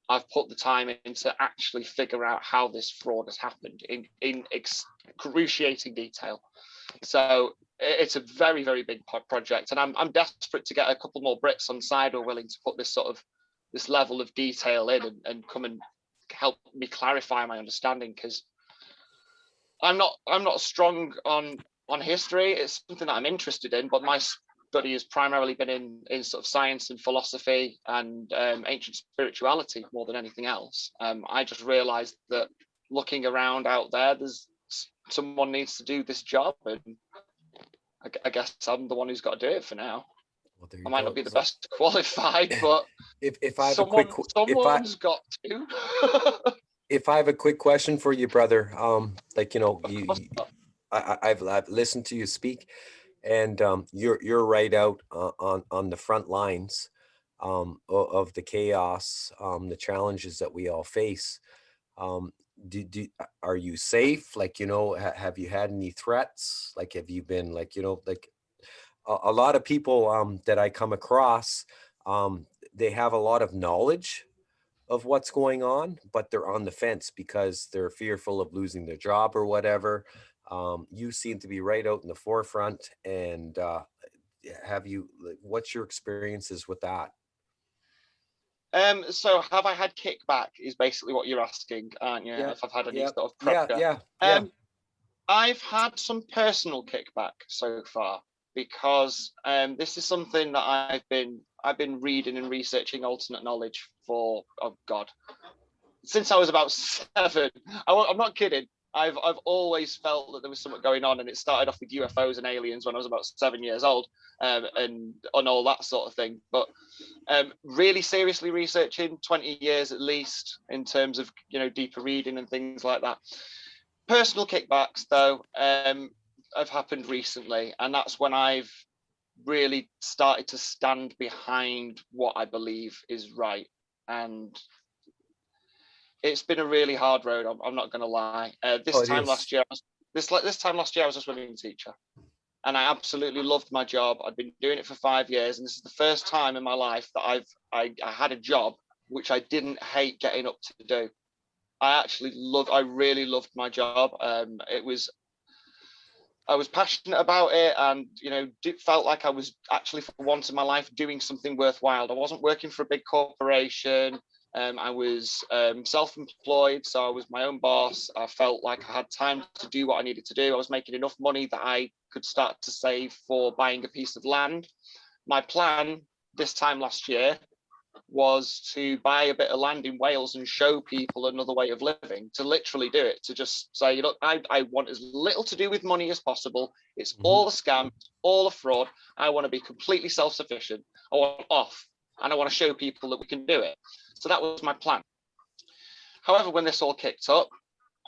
I've put the time in to actually figure out how this fraud has happened in excruciating detail. So it's a very, very big project, and I'm desperate to get a couple more Brits on side who are willing to put this level of detail in and come and help me clarify my understanding, because I'm not strong on history. It's something that I'm interested in, but my study has primarily been in sort of science and philosophy and ancient spirituality more than anything else. I just realized that looking around out there's someone needs to do this job, and I guess I'm the one who's got to do it for now. Well, there I you might go. not be the best qualified, but If I have a quick, someone's got to. if I have a quick question for you, brother, like, you know, I've listened to you speak, and you're right out on the front lines of the chaos, the challenges that we all face. Are you safe? Like, you know, have you had any threats? Like, have you been like, you know, like a lot of people that I come across, they have a lot of knowledge of what's going on, but they're on the fence because they're fearful of losing their job or whatever. You seem to be right out in the forefront, and what's your experiences with that? So have I had kickback is basically what you're asking, aren't you? Yeah, If I've had any yeah, sort of yeah, pressure. yeah. I've had some personal kickback so far, because this is something that I've been reading and researching alternate knowledge for, oh God, since I was about 7. I'm not kidding. I've always felt that there was something going on, and it started off with UFOs and aliens when I was about 7 years old, and on all that sort of thing. But really seriously researching 20 years at least, in terms of, you know, deeper reading and things like that. Personal kickbacks, though, have happened recently, and that's when I've really started to stand behind what I believe is right. And it's been a really hard road. I'm not going to lie. This time last year, I was a swimming teacher, and I absolutely loved my job. I'd been doing it for 5 years, and this is the first time in my life that I had a job which I didn't hate getting up to do. I really loved my job. I was passionate about it, and, you know, felt like I was actually, for once in my life, doing something worthwhile. I wasn't working for a big corporation. I was self-employed, so I was my own boss. I felt like I had time to do what I needed to do. I was making enough money that I could start to save for buying a piece of land. My plan this time last year was to buy a bit of land in Wales and show people another way of living, to literally do it, to just say, look, I want as little to do with money as possible. It's all a scam, all a fraud. I want to be completely self-sufficient. I want off, and I want to show people that we can do it. So that was my plan. However, when this all kicked up,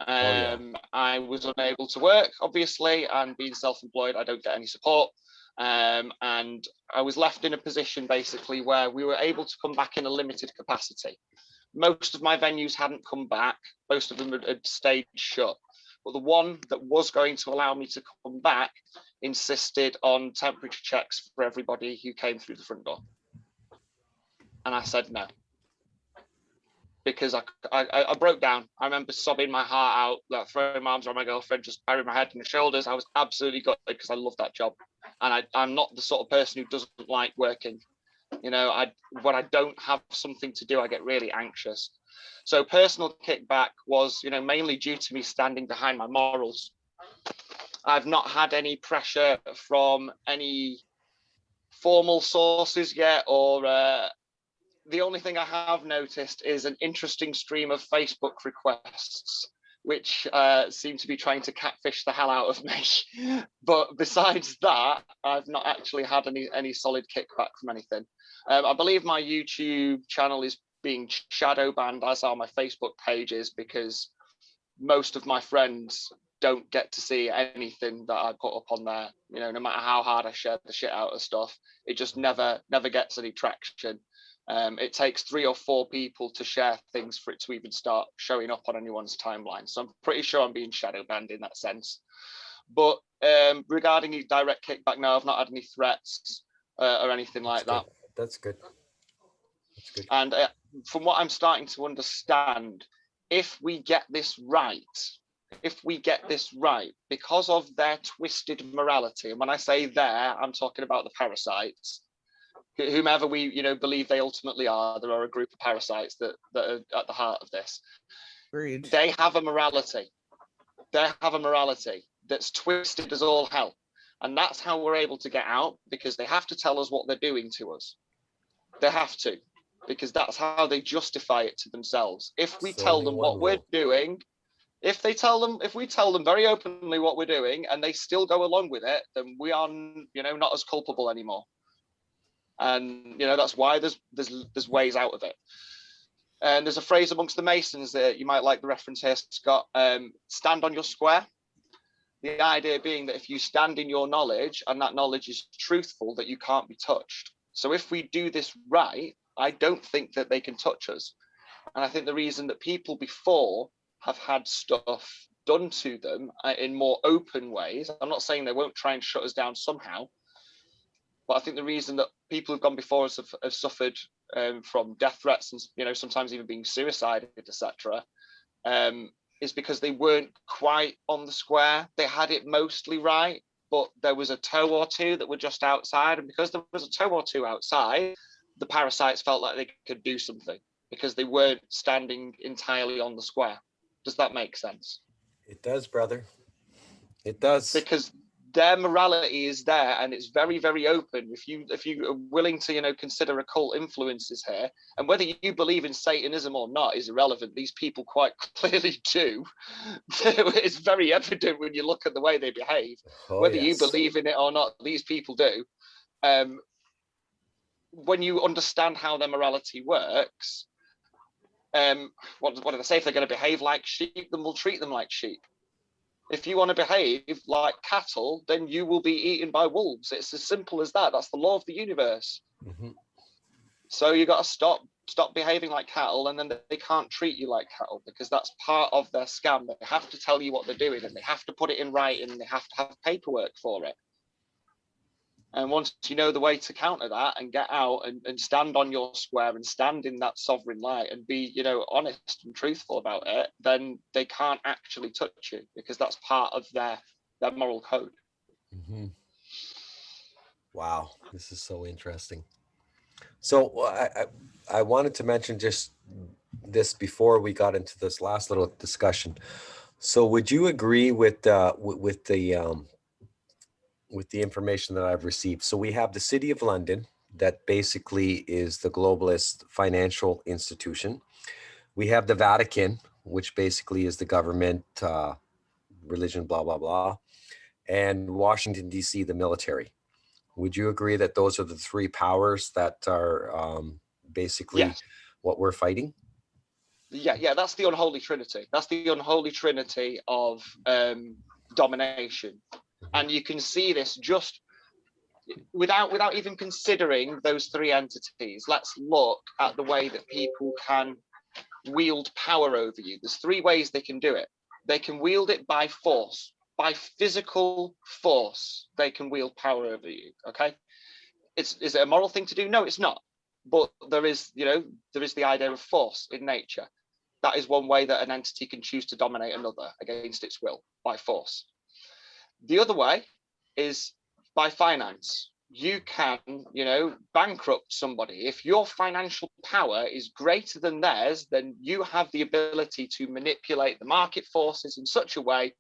I was unable to work, obviously, and being self-employed, I don't get any support. And I was left in a position basically where we were able to come back in a limited capacity. Most of my venues hadn't come back. Most of them had stayed shut. But the one that was going to allow me to come back insisted on temperature checks for everybody who came through the front door. And I said no, because I broke down. I remember sobbing my heart out, like throwing my arms around my girlfriend, just burying my head in the shoulders. I was absolutely gutted, because I love that job. And I'm not the sort of person who doesn't like working. You know, when I don't have something to do, I get really anxious. So personal kickback was, you know, mainly due to me standing behind my morals. I've not had any pressure from any formal sources yet, or the only thing I have noticed is an interesting stream of Facebook requests, which seem to be trying to catfish the hell out of me. But besides that, I've not actually had any solid kickback from anything. I believe my YouTube channel is being shadow banned, as are my Facebook pages, because most of my friends don't get to see anything that I put up on there. You know, no matter how hard I share the shit out of stuff, it just never gets any traction. It takes 3 or 4 people to share things for it to even start showing up on anyone's timeline. So I'm pretty sure I'm being shadow banned in that sense. But regarding direct kickback, no, I've not had any threats or anything like that. That's good. That's good. And from what I'm starting to understand, if we get this right, if we get this right, because of their twisted morality. And when I say their, I'm talking about the parasites, whomever we, believe they ultimately are. There are a group of parasites that are at the heart of this. Agreed. They have a morality. They have a morality that's twisted as all hell. And that's how we're able to get out, because they have to tell us what they're doing to us. They have to, because that's how they justify it to themselves. If we tell them what we're doing, if we tell them very openly what we're doing and they still go along with it, then we are, not as culpable anymore. And, that's why there's ways out of it. And there's a phrase amongst the Masons that you might like the reference here, Scott, stand on your square. The idea being that if you stand in your knowledge and that knowledge is truthful, that you can't be touched. So if we do this right, I don't think that they can touch us. And I think the reason that people before have had stuff done to them in more open ways, I'm not saying they won't try and shut us down somehow, but I think the reason that people who've gone before us have suffered from death threats and sometimes even being suicided, etc., is because they weren't quite on the square. They had it mostly right, but there was a toe or two that were just outside. And because there was a toe or two outside, the parasites felt like they could do something because they weren't standing entirely on the square. Does that make sense? It does, brother. It does. Because their morality is there and it's very, very open. If you are willing to, consider occult influences here, and whether you believe in Satanism or not is irrelevant. These people quite clearly do. It's very evident when you look at the way they behave. Whether you believe in it or not, these people do. When you understand how their morality works, what do they say? If they're going to behave like sheep, then we'll treat them like sheep. If you want to behave like cattle, then you will be eaten by wolves. It's as simple as that. That's the law of the universe. Mm-hmm. So you got to stop behaving like cattle, and then they can't treat you like cattle because that's part of their scam. They have to tell you what they're doing, and they have to put it in writing, and they have to have paperwork for it. And once you know the way to counter that and get out and stand on your square and stand in that sovereign light and be, honest and truthful about it, then they can't actually touch you because that's part of their moral code. Mm-hmm. Wow, this is so interesting. So I wanted to mention just this before we got into this last little discussion. So would you agree with the information that I've received? So we have the City of London, that basically is the globalist financial institution. We have the Vatican, which basically is the government, religion, blah, blah, blah. And Washington, D.C., the military. Would you agree that those are the three powers that are basically what we're fighting? Yeah, that's the unholy trinity. That's the unholy trinity of domination. And you can see this just without even considering those three entities. Let's look at the way that people can wield power over you. There's three ways they can do it. They can wield it by force, by physical force. They can wield power over you. Okay, is it a moral thing to do? No, it's not. But there is the idea of force in nature. That is one way that an entity can choose to dominate another against its will, by force. The other way is by finance. You can, bankrupt somebody. If your financial power is greater than theirs, then you have the ability to manipulate the market forces in such a way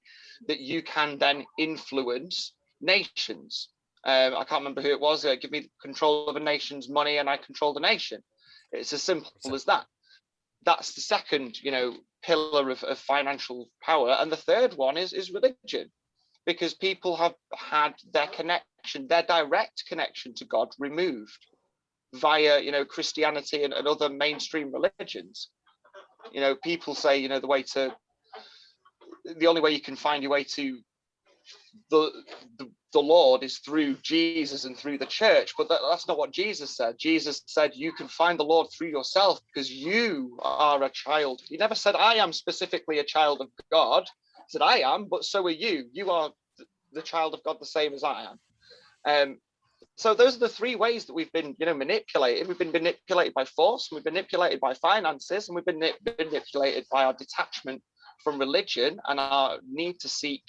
that you can then influence nations. I can't remember who it was. Give me control of a nation's money and I control the nation. It's as simple as that. That's the second, pillar of financial power. And the third one is religion. Because people have had their connection, their direct connection to God removed via, Christianity and other mainstream religions. People say, the only way you can find your way to the Lord is through Jesus and through the church, but that's not what Jesus said. Jesus said you can find the Lord through yourself because you are a child. He never said I am specifically a child of God. He said I am, but so are you. You are the child of God the same as I am. So those are the three ways that we've been, manipulated. We've been manipulated by force, we've been manipulated by finances, and we've been manipulated by our detachment from religion and our need to seek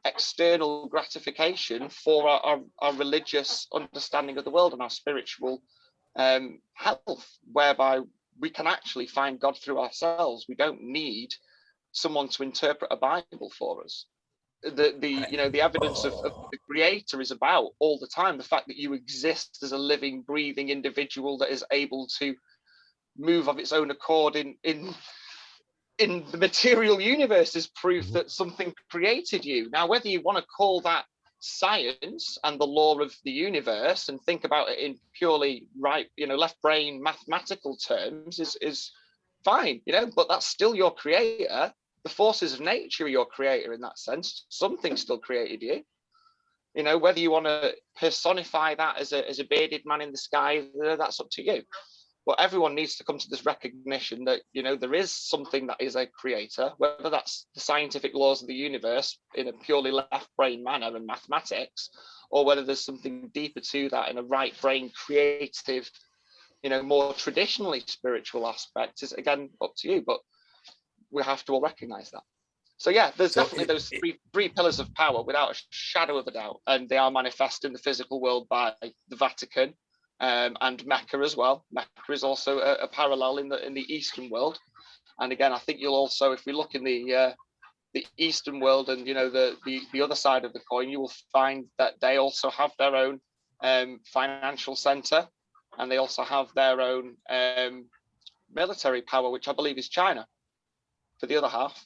external gratification for our religious understanding of the world and our spiritual health, whereby we can actually find God through ourselves. We don't need someone to interpret a Bible for us. The evidence of the creator is about all the time the fact that you exist as a living, breathing individual that is able to move of its own accord in the material universe is proof that something created you. Now, whether you want to call that science and the law of the universe and think about it in purely left brain mathematical terms is fine, but that's still your creator. The forces of nature are your creator in that sense. Something still created you. Whether you want to personify that as a bearded man in the sky, that's up to you. But everyone needs to come to this recognition that, there is something that is a creator, whether that's the scientific laws of the universe in a purely left brain manner and mathematics, or whether there's something deeper to that in a right brain creative, more traditionally spiritual aspect is again up to you. But we have to all recognize that. So yeah, there's definitely those three pillars of power without a shadow of a doubt, and they are manifest in the physical world by the Vatican. And Mecca as well. Mecca is also a parallel in the Eastern world. And again, I think you'll also, if we look in the Eastern world and the other side of the coin, you will find that they also have their own financial center, and they also have their own military power, which I believe is China for the other half.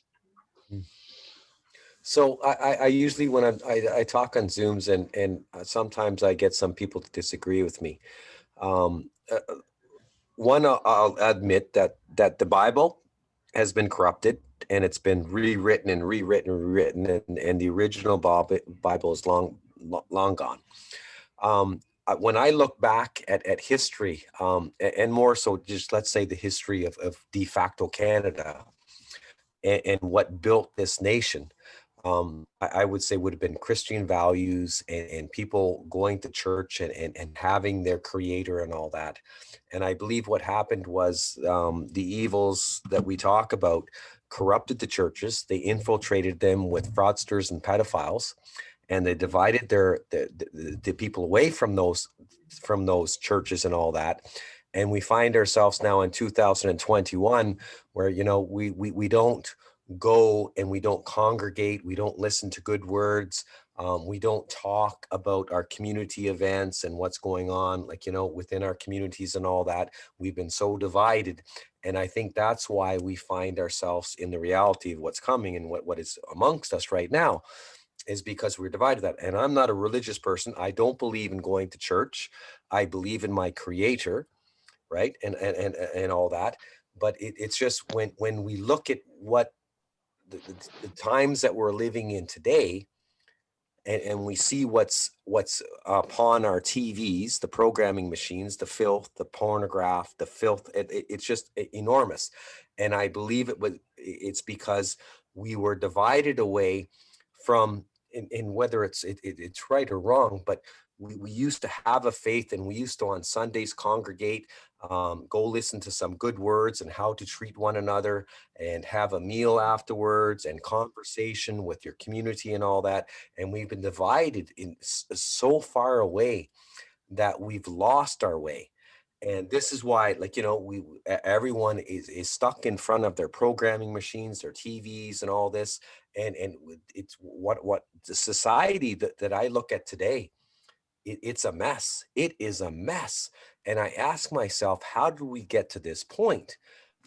So I usually, when I talk on Zooms, and sometimes I get some people to disagree with me. One, I'll admit that the Bible has been corrupted, and it's been rewritten and rewritten, and the original Bible is long gone. When I look back at history, and more so just let's say the history of de facto Canada and what built this nation, I would say would have been Christian values and people going to church and having their creator and all that. And I believe what happened was the evils that we talk about corrupted the churches. They infiltrated them with fraudsters and pedophiles, and they divided the people away from those churches and all that. And we find ourselves now in 2021 where, we don't go and we don't congregate. We don't listen to good words. We don't talk about our community events and what's going on, within our communities and all that. We've been so divided. And I think that's why we find ourselves in the reality of what's coming and what is amongst us right now, is because we're divided that. And I'm not a religious person. I don't believe in going to church. I believe in my creator, right? And all that. But it's just when we look at what the times that we're living in today, and we see what's upon our TVs, the programming machines, the filth, the pornograph, the filth, it's just enormous. And I believe it's because we were divided away from, in whether it's right or wrong, but we used to have a faith, and we used to on Sundays congregate, go listen to some good words and how to treat one another, and have a meal afterwards and conversation with your community and all that. And we've been divided in so far away that we've lost our way. And this is why, everyone is stuck in front of their programming machines, their TVs and all this. And it's what the society that I look at today, it's a mess. It is a mess. And I ask myself, how do we get to this point?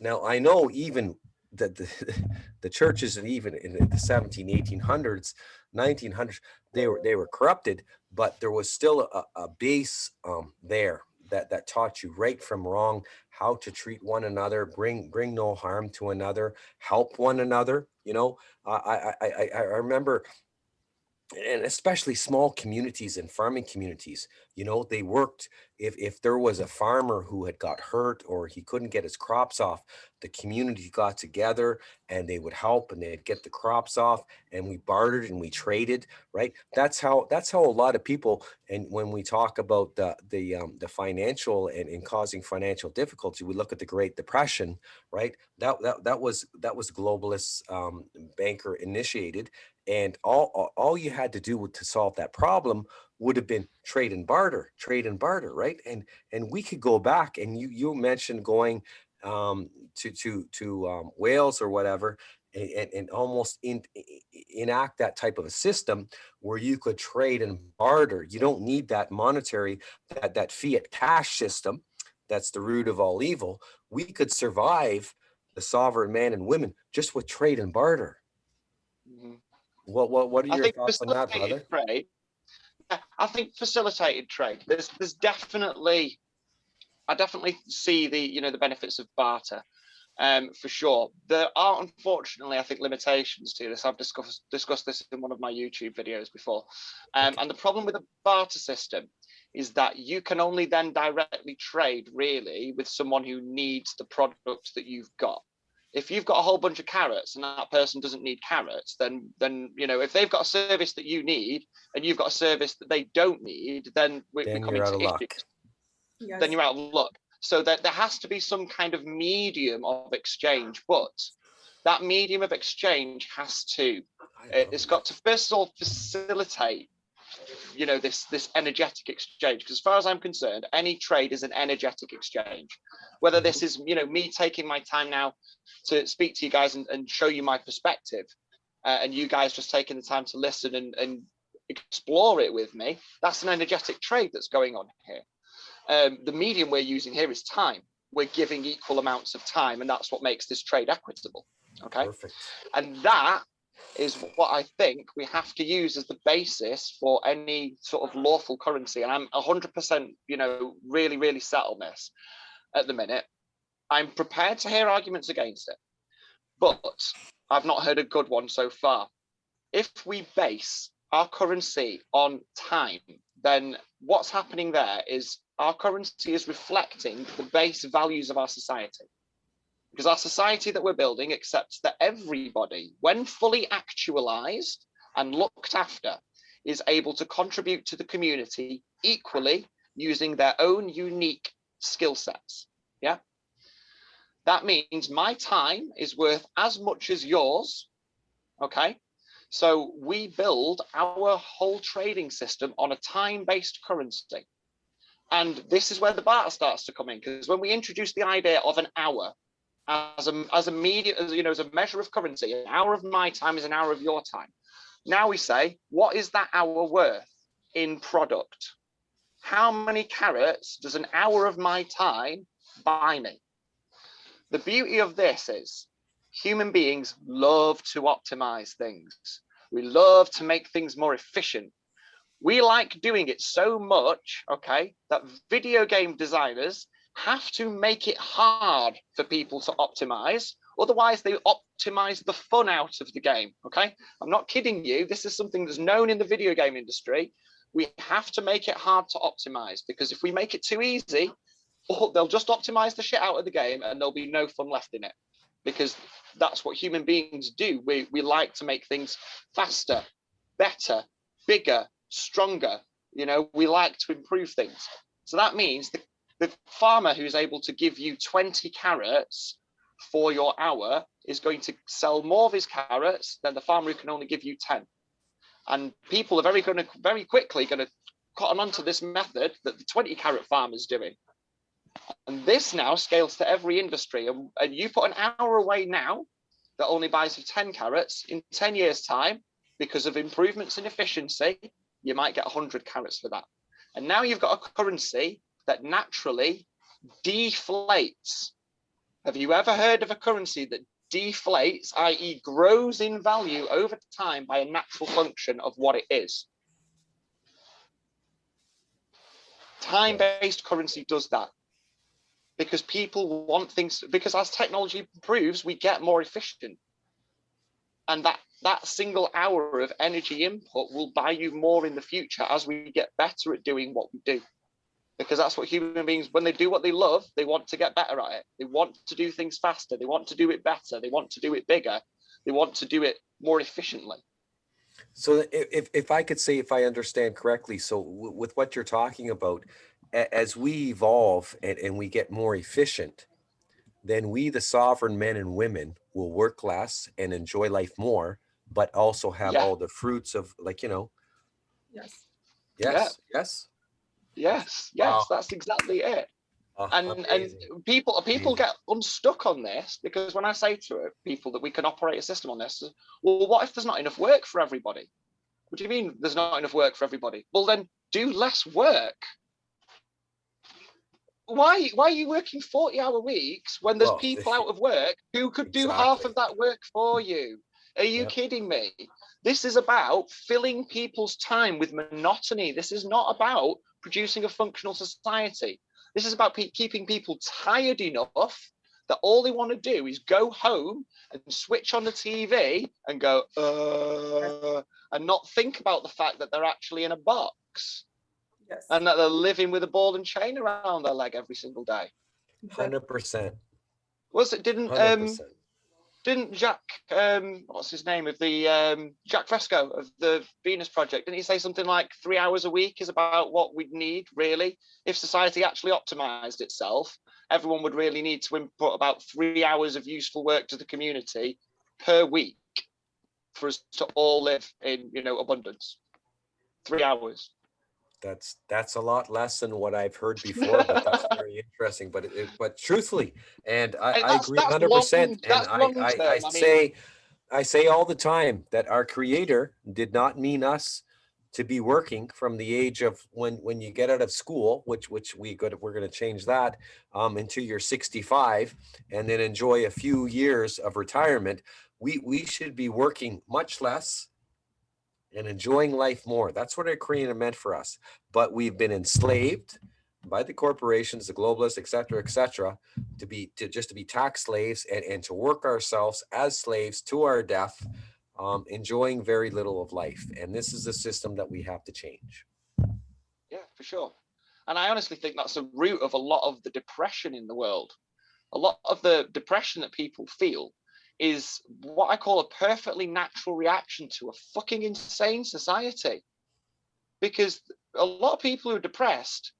Now, I know even that the churches, and even in the 17, 1800s, 1900s, they were corrupted, but there was still a base there that taught you right from wrong, how to treat one another, bring no harm to another, help one another. I remember, and especially small communities and farming communities, they worked if there was a farmer who had got hurt or he couldn't get his crops off, the community got together and they would help and they'd get the crops off, and we bartered and we traded, right? That's how a lot of people, and when we talk about the financial and causing financial difficulty, we look at the Great Depression, right? That was globalist banker initiated, and all you had to do to solve that problem would have been trade and barter, right? And we could go back, and you mentioned going to Wales or whatever, and almost enact that type of a system where you could trade and barter. You don't need that monetary, that fiat cash system. That's the root of all evil. We could survive the sovereign man and women just with trade and barter. Mhm. What are I your think thoughts on that, brother? facilitated trade. I think facilitated trade. There's definitely, I definitely see the benefits of barter, for sure. There are, unfortunately, I think, limitations to this. I've discussed this in one of my YouTube videos before. And the problem with the barter system is that you can only then directly trade really with someone who needs the product that you've got. If you've got a whole bunch of carrots and that person doesn't need carrots, then if they've got a service that you need and you've got a service that they don't need, then we come you're out into of luck. issues. Yes. Then you're out of luck. So that there has to be some kind of medium of exchange, but that medium of exchange has to, it's got to first of all facilitate, this energetic exchange. Because as far as I'm concerned, any trade is an energetic exchange. Whether this is, me taking my time now to speak to you guys and show you my perspective, and you guys just taking the time to listen and explore it with me, that's an energetic trade that's going on here. The medium we're using here is time. We're giving equal amounts of time, and that's what makes this trade equitable. Okay. Perfect. And that is what I think we have to use as the basis for any sort of lawful currency. And I'm 100%, really, really set on this at the minute. I'm prepared to hear arguments against it, but I've not heard a good one so far. If we base our currency on time, then what's happening there is our currency is reflecting the base values of our society. Because our society that we're building accepts that everybody, when fully actualized and looked after, is able to contribute to the community equally using their own unique skill sets. Yeah. That means my time is worth as much as yours. Okay. So we build our whole trading system on a time-based currency. And this is where the barter starts to come in, because when we introduce the idea of an hour as a medium, as a measure of currency, an hour of my time is an hour of your time. Now we say, what is that hour worth in product? How many carrots does an hour of my time buy me? The beauty of this is human beings love to optimize things. We love to make things more efficient. We like doing it so much, okay, that video game designers have to make it hard for people to optimize. Otherwise, they optimize the fun out of the game, okay? I'm not kidding you. This is something that's known in the video game industry. We have to make it hard to optimize, because if we make it too easy, they'll just optimize the shit out of the game and there'll be no fun left in it, because that's what human beings do. We like to make things faster, better, bigger, stronger. We like to improve things. So that means the farmer who's able to give you 20 carrots for your hour is going to sell more of his carrots than the farmer who can only give you 10. And people are very quickly going to cotton onto this method that the 20 carrot farmer is doing. And this now scales to every industry. And you put an hour away now that only buys you 10 carrots. In 10 years' time, because of improvements in efficiency, you might get 100 carrots for that. And now you've got a currency that naturally deflates. Have you ever heard of a currency that deflates, i.e. grows in value over time by a natural function of what it is? Time-based currency does that. Because people want things, because as technology improves, we get more efficient. And that single hour of energy input will buy you more in the future as we get better at doing what we do. because that's what human beings, when they do what they love, they want to get better at it. They want to do things faster. They want to do it better. They want to do it bigger. They want to do it more efficiently. So if I could say, if I understand correctly, so with what you're talking about, as we evolve and we get more efficient, then we, the sovereign men and women, will work less and enjoy life more, but also have Yeah. all the fruits of, like, Yes. yes, Yeah. yes. Yes, Wow. that's exactly it. And Amazing. people Amazing. get unstuck on this, because when I say to people that we can operate a system on this, well, what if there's not enough work for everybody? What do you mean there's not enough work for everybody? Well, then do less work. Why are you working 40-hour weeks when there's Well, people out of work who could do half exactly. of that work for you? Are you Yep. kidding me? This is about filling people's time with monotony. This is not about producing a functional society. This is about keeping people tired enough that all they want to do is go home and switch on the TV and go, and not think about the fact that they're actually in a box. Yes. And that they're living with a ball and chain around their leg every single day. 100%. Was it, 100%. didn't Jack, what's his name, of the Jack Fresco of the Venus Project, didn't he say something like 3 hours a week is about what we'd need, really? If society actually optimized itself, everyone would really need to input about 3 hours of useful work to the community per week for us to all live in, abundance. 3 hours. That's a lot less than what I've heard before, but that's very interesting. But truthfully, and I agree 100%. And I say all the time that our Creator did not mean us to be working from the age of when you get out of school, which we're going to change that until you're 65, and then enjoy a few years of retirement. We should be working much less and enjoying life more. That's what our Creator meant for us. But we've been enslaved by the corporations, the globalists, et cetera, to be tax slaves and to work ourselves as slaves to our death, enjoying very little of life. And this is a system that we have to change. Yeah, for sure. And I honestly think that's the root of a lot of the depression in the world. A lot of the depression that people feel is what I call a perfectly natural reaction to a fucking insane society. Because a lot of people who are depressed,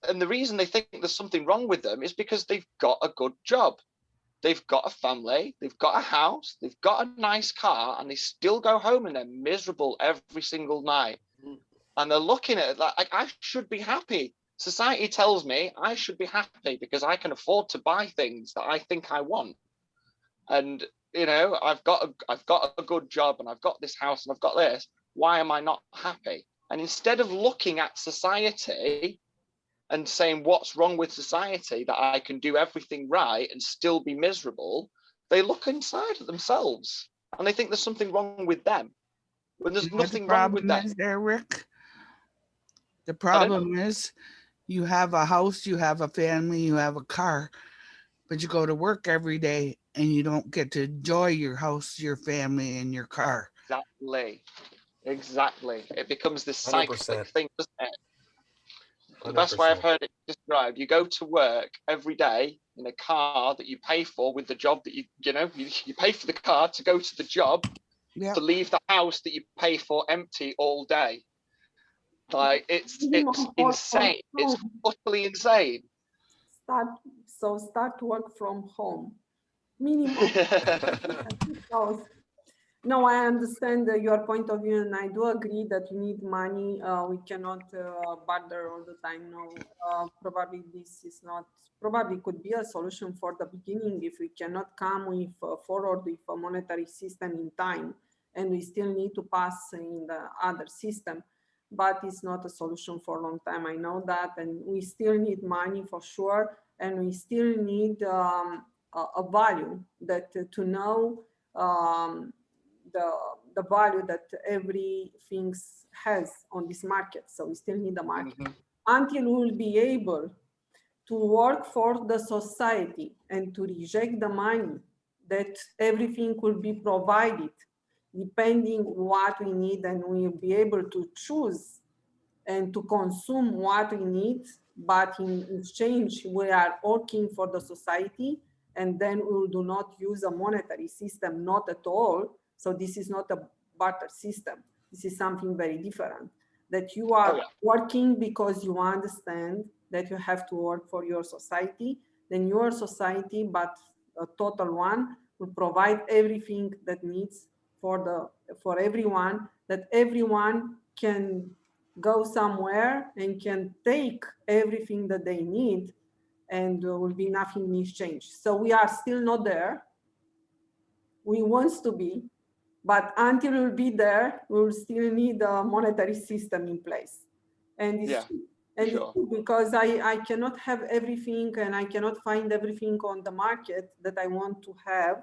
and the reason they think there's something wrong with them is because they've got a good job. They've got a family, they've got a house, they've got a nice car, and they still go home and they're miserable every single night. And they're looking at it like, I should be happy. Society tells me I should be happy because I can afford to buy things that I think I want. And I've got a good job, and I've got this house, and I've got this. Why am I not happy? And instead of looking at society and saying what's wrong with society, that I can do everything right and still be miserable, they look inside of themselves and they think there's something wrong with them when there's nothing wrong with them. Is there, Rick? The problem is you have a house, you have a family, you have a car, but you go to work every day and you don't get to enjoy your house, your family, and your car. Exactly. It becomes this cyclic 100%. thing, doesn't it? The 100%. best way I've heard it described: you go to work every day in a car that you pay for with the job that you pay for the car to go to the job, to leave the house that you pay for empty all day. Like it's insane. It's utterly insane. Start work from home. Minimum. No, I understand your point of view, and I do agree that we need money. We cannot barter all the time. No, probably this is not. Probably could be a solution for the beginning if we cannot come with forward with a monetary system in time, and we still need to pass in the other system. But it's not a solution for a long time. I know that, and we still need money for sure, and we still need a value that to know. The value that everything has on this market. So we still need a market until we will be able to work for the society and to reject the money that everything will be provided depending what we need, and we will be able to choose and to consume what we need. but in exchange, we are working for the society, and then we do not use a monetary system, not at all. So this is not a barter system. This is something very different, that you are working because you understand that you have to work for your society, then your society, but a total one, will provide everything that needs for everyone, that everyone can go somewhere and can take everything that they need, and will be nothing in exchange. So we are still not there. We want to be, but until we'll be there, we'll still need a monetary system in place. And it's true. And sure. it's true because I cannot have everything, and I cannot find everything on the market that I want to have.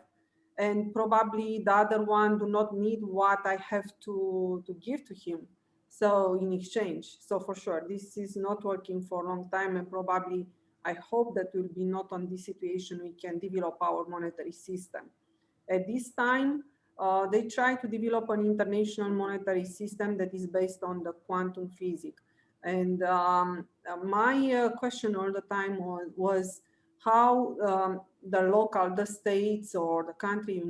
And probably the other one do not need what I have to give to him. So in exchange, so for sure, this is not working for a long time, and probably I hope that will be not on this situation. We can develop our monetary system. At this time, they try to develop an international monetary system that is based on the quantum physics. And my question all the time was how the states or the country,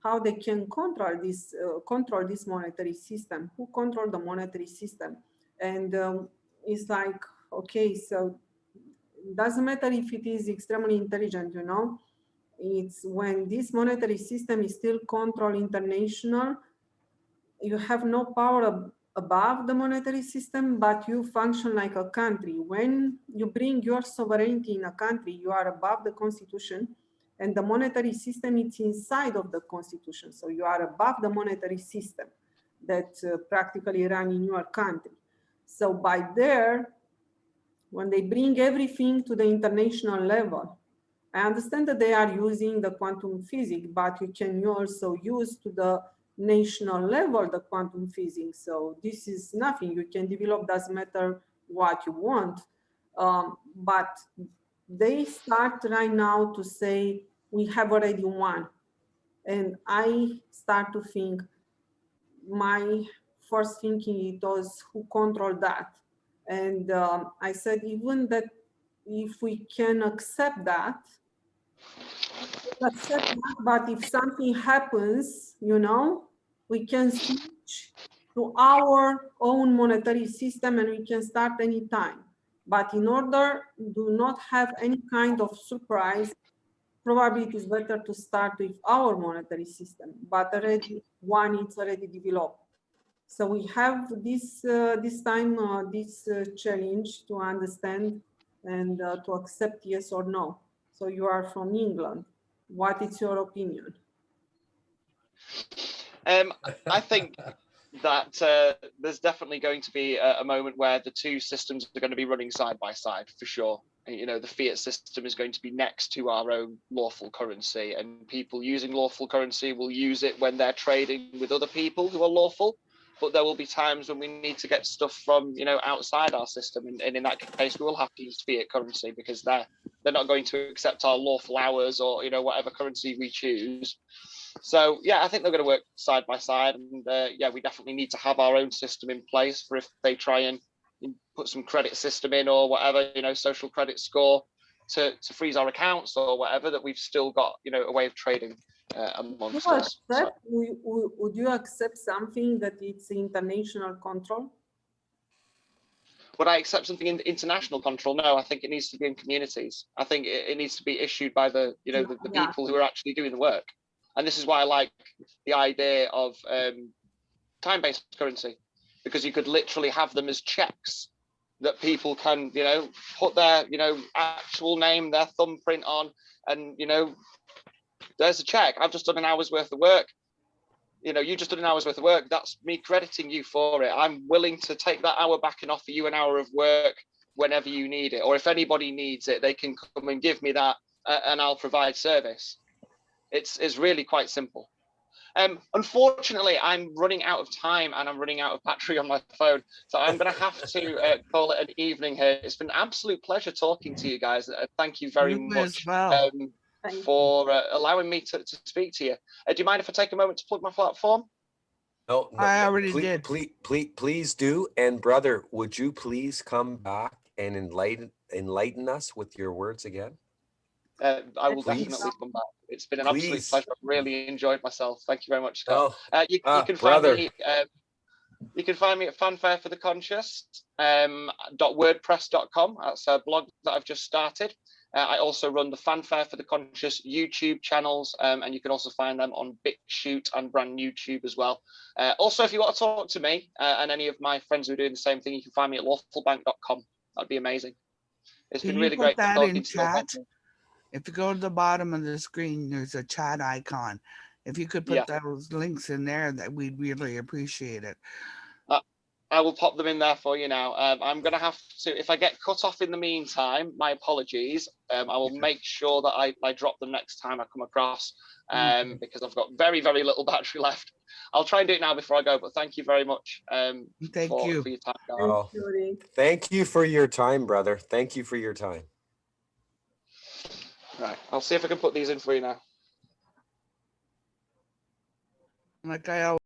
how they can control this monetary system, who control the monetary system. And it's like, okay, so it doesn't matter if it is extremely intelligent, it's when this monetary system is still controlled international, you have no power above the monetary system, but you function like a country. When you bring your sovereignty in a country, you are above the constitution, and the monetary system is inside of the constitution. So you are above the monetary system that practically run in your country. So by there, when they bring everything to the international level, I understand that they are using the quantum physics, but you can also use to the national level the quantum physics. So this is nothing. You can develop, doesn't matter what you want. But they start right now to say, we have already won. And I start to think, my first thinking, it was who controlled that. And I said, even that if we can accept that, but if something happens, we can switch to our own monetary system and we can start anytime. But in order to not have any kind of surprise, probably it is better to start with our monetary system, but already one is already developed. So we have this challenge to understand and to accept yes or no. So you are from England. What is your opinion? I think that there's definitely going to be a moment where the two systems are going to be running side by side for sure. The fiat system is going to be next to our own lawful currency, and people using lawful currency will use it when they're trading with other people who are lawful. But there will be times when we need to get stuff from outside our system, and in that case we will have to use fiat currency because they're not going to accept our lawful hours or whatever currency we choose. So yeah, I think they're going to work side by side, and we definitely need to have our own system in place for if they try and put some credit system in or whatever, social credit score to freeze our accounts or whatever, that we've still got a way of trading amongst us. Would you accept something that it's international control? Would I accept something in international control? No, I think it needs to be in communities. I think it needs to be issued by the people who are actually doing the work. And this is why I like the idea of time-based currency, because you could literally have them as checks that people can, put their, actual name, their thumbprint on, and, there's a check. I've just done an hour's worth of work. You just did an hour's worth of work. That's me crediting you for it. I'm willing to take that hour back and offer you an hour of work whenever you need it. Or if anybody needs it, they can come and give me that and I'll provide service. It's really quite simple. Unfortunately, I'm running out of time and I'm running out of battery on my phone. So I'm going to have to call it an evening here. It's been an absolute pleasure talking to you guys. Thank you very much for allowing me to speak to you. Do you mind if I take a moment to plug my platform? No, I already did. Please do. And brother, would you please come back and enlighten us with your words again? I will Please. definitely come back. It's been an absolute Please. pleasure. I've really enjoyed myself. Thank you very much, Scott. You can find brother. me. You can find me at Fanfare for the Conscious .wordpress.com. That's a blog that I've just started. I also run the Fanfare for the Conscious YouTube channels, and you can also find them on BitChute and brand YouTube as well. Also, if you want to talk to me and any of my friends who are doing the same thing, you can find me at lawfulbank.com. That'd be amazing. It's been really great talking to you. Thank you. If you go to the bottom of the screen, there's a chat icon. If you could put those links in there, that we'd really appreciate it. I will pop them in there for you now. I'm going to have to, if I get cut off in the meantime, my apologies. I will make sure that I drop them next time I come across, because I've got very, very little battery left. I'll try and do it now before I go, but thank you very much for your time, guys. Oh, thank you for your time, brother. Thank you for your time. Right, I'll see if I can put these in for you now. Like I always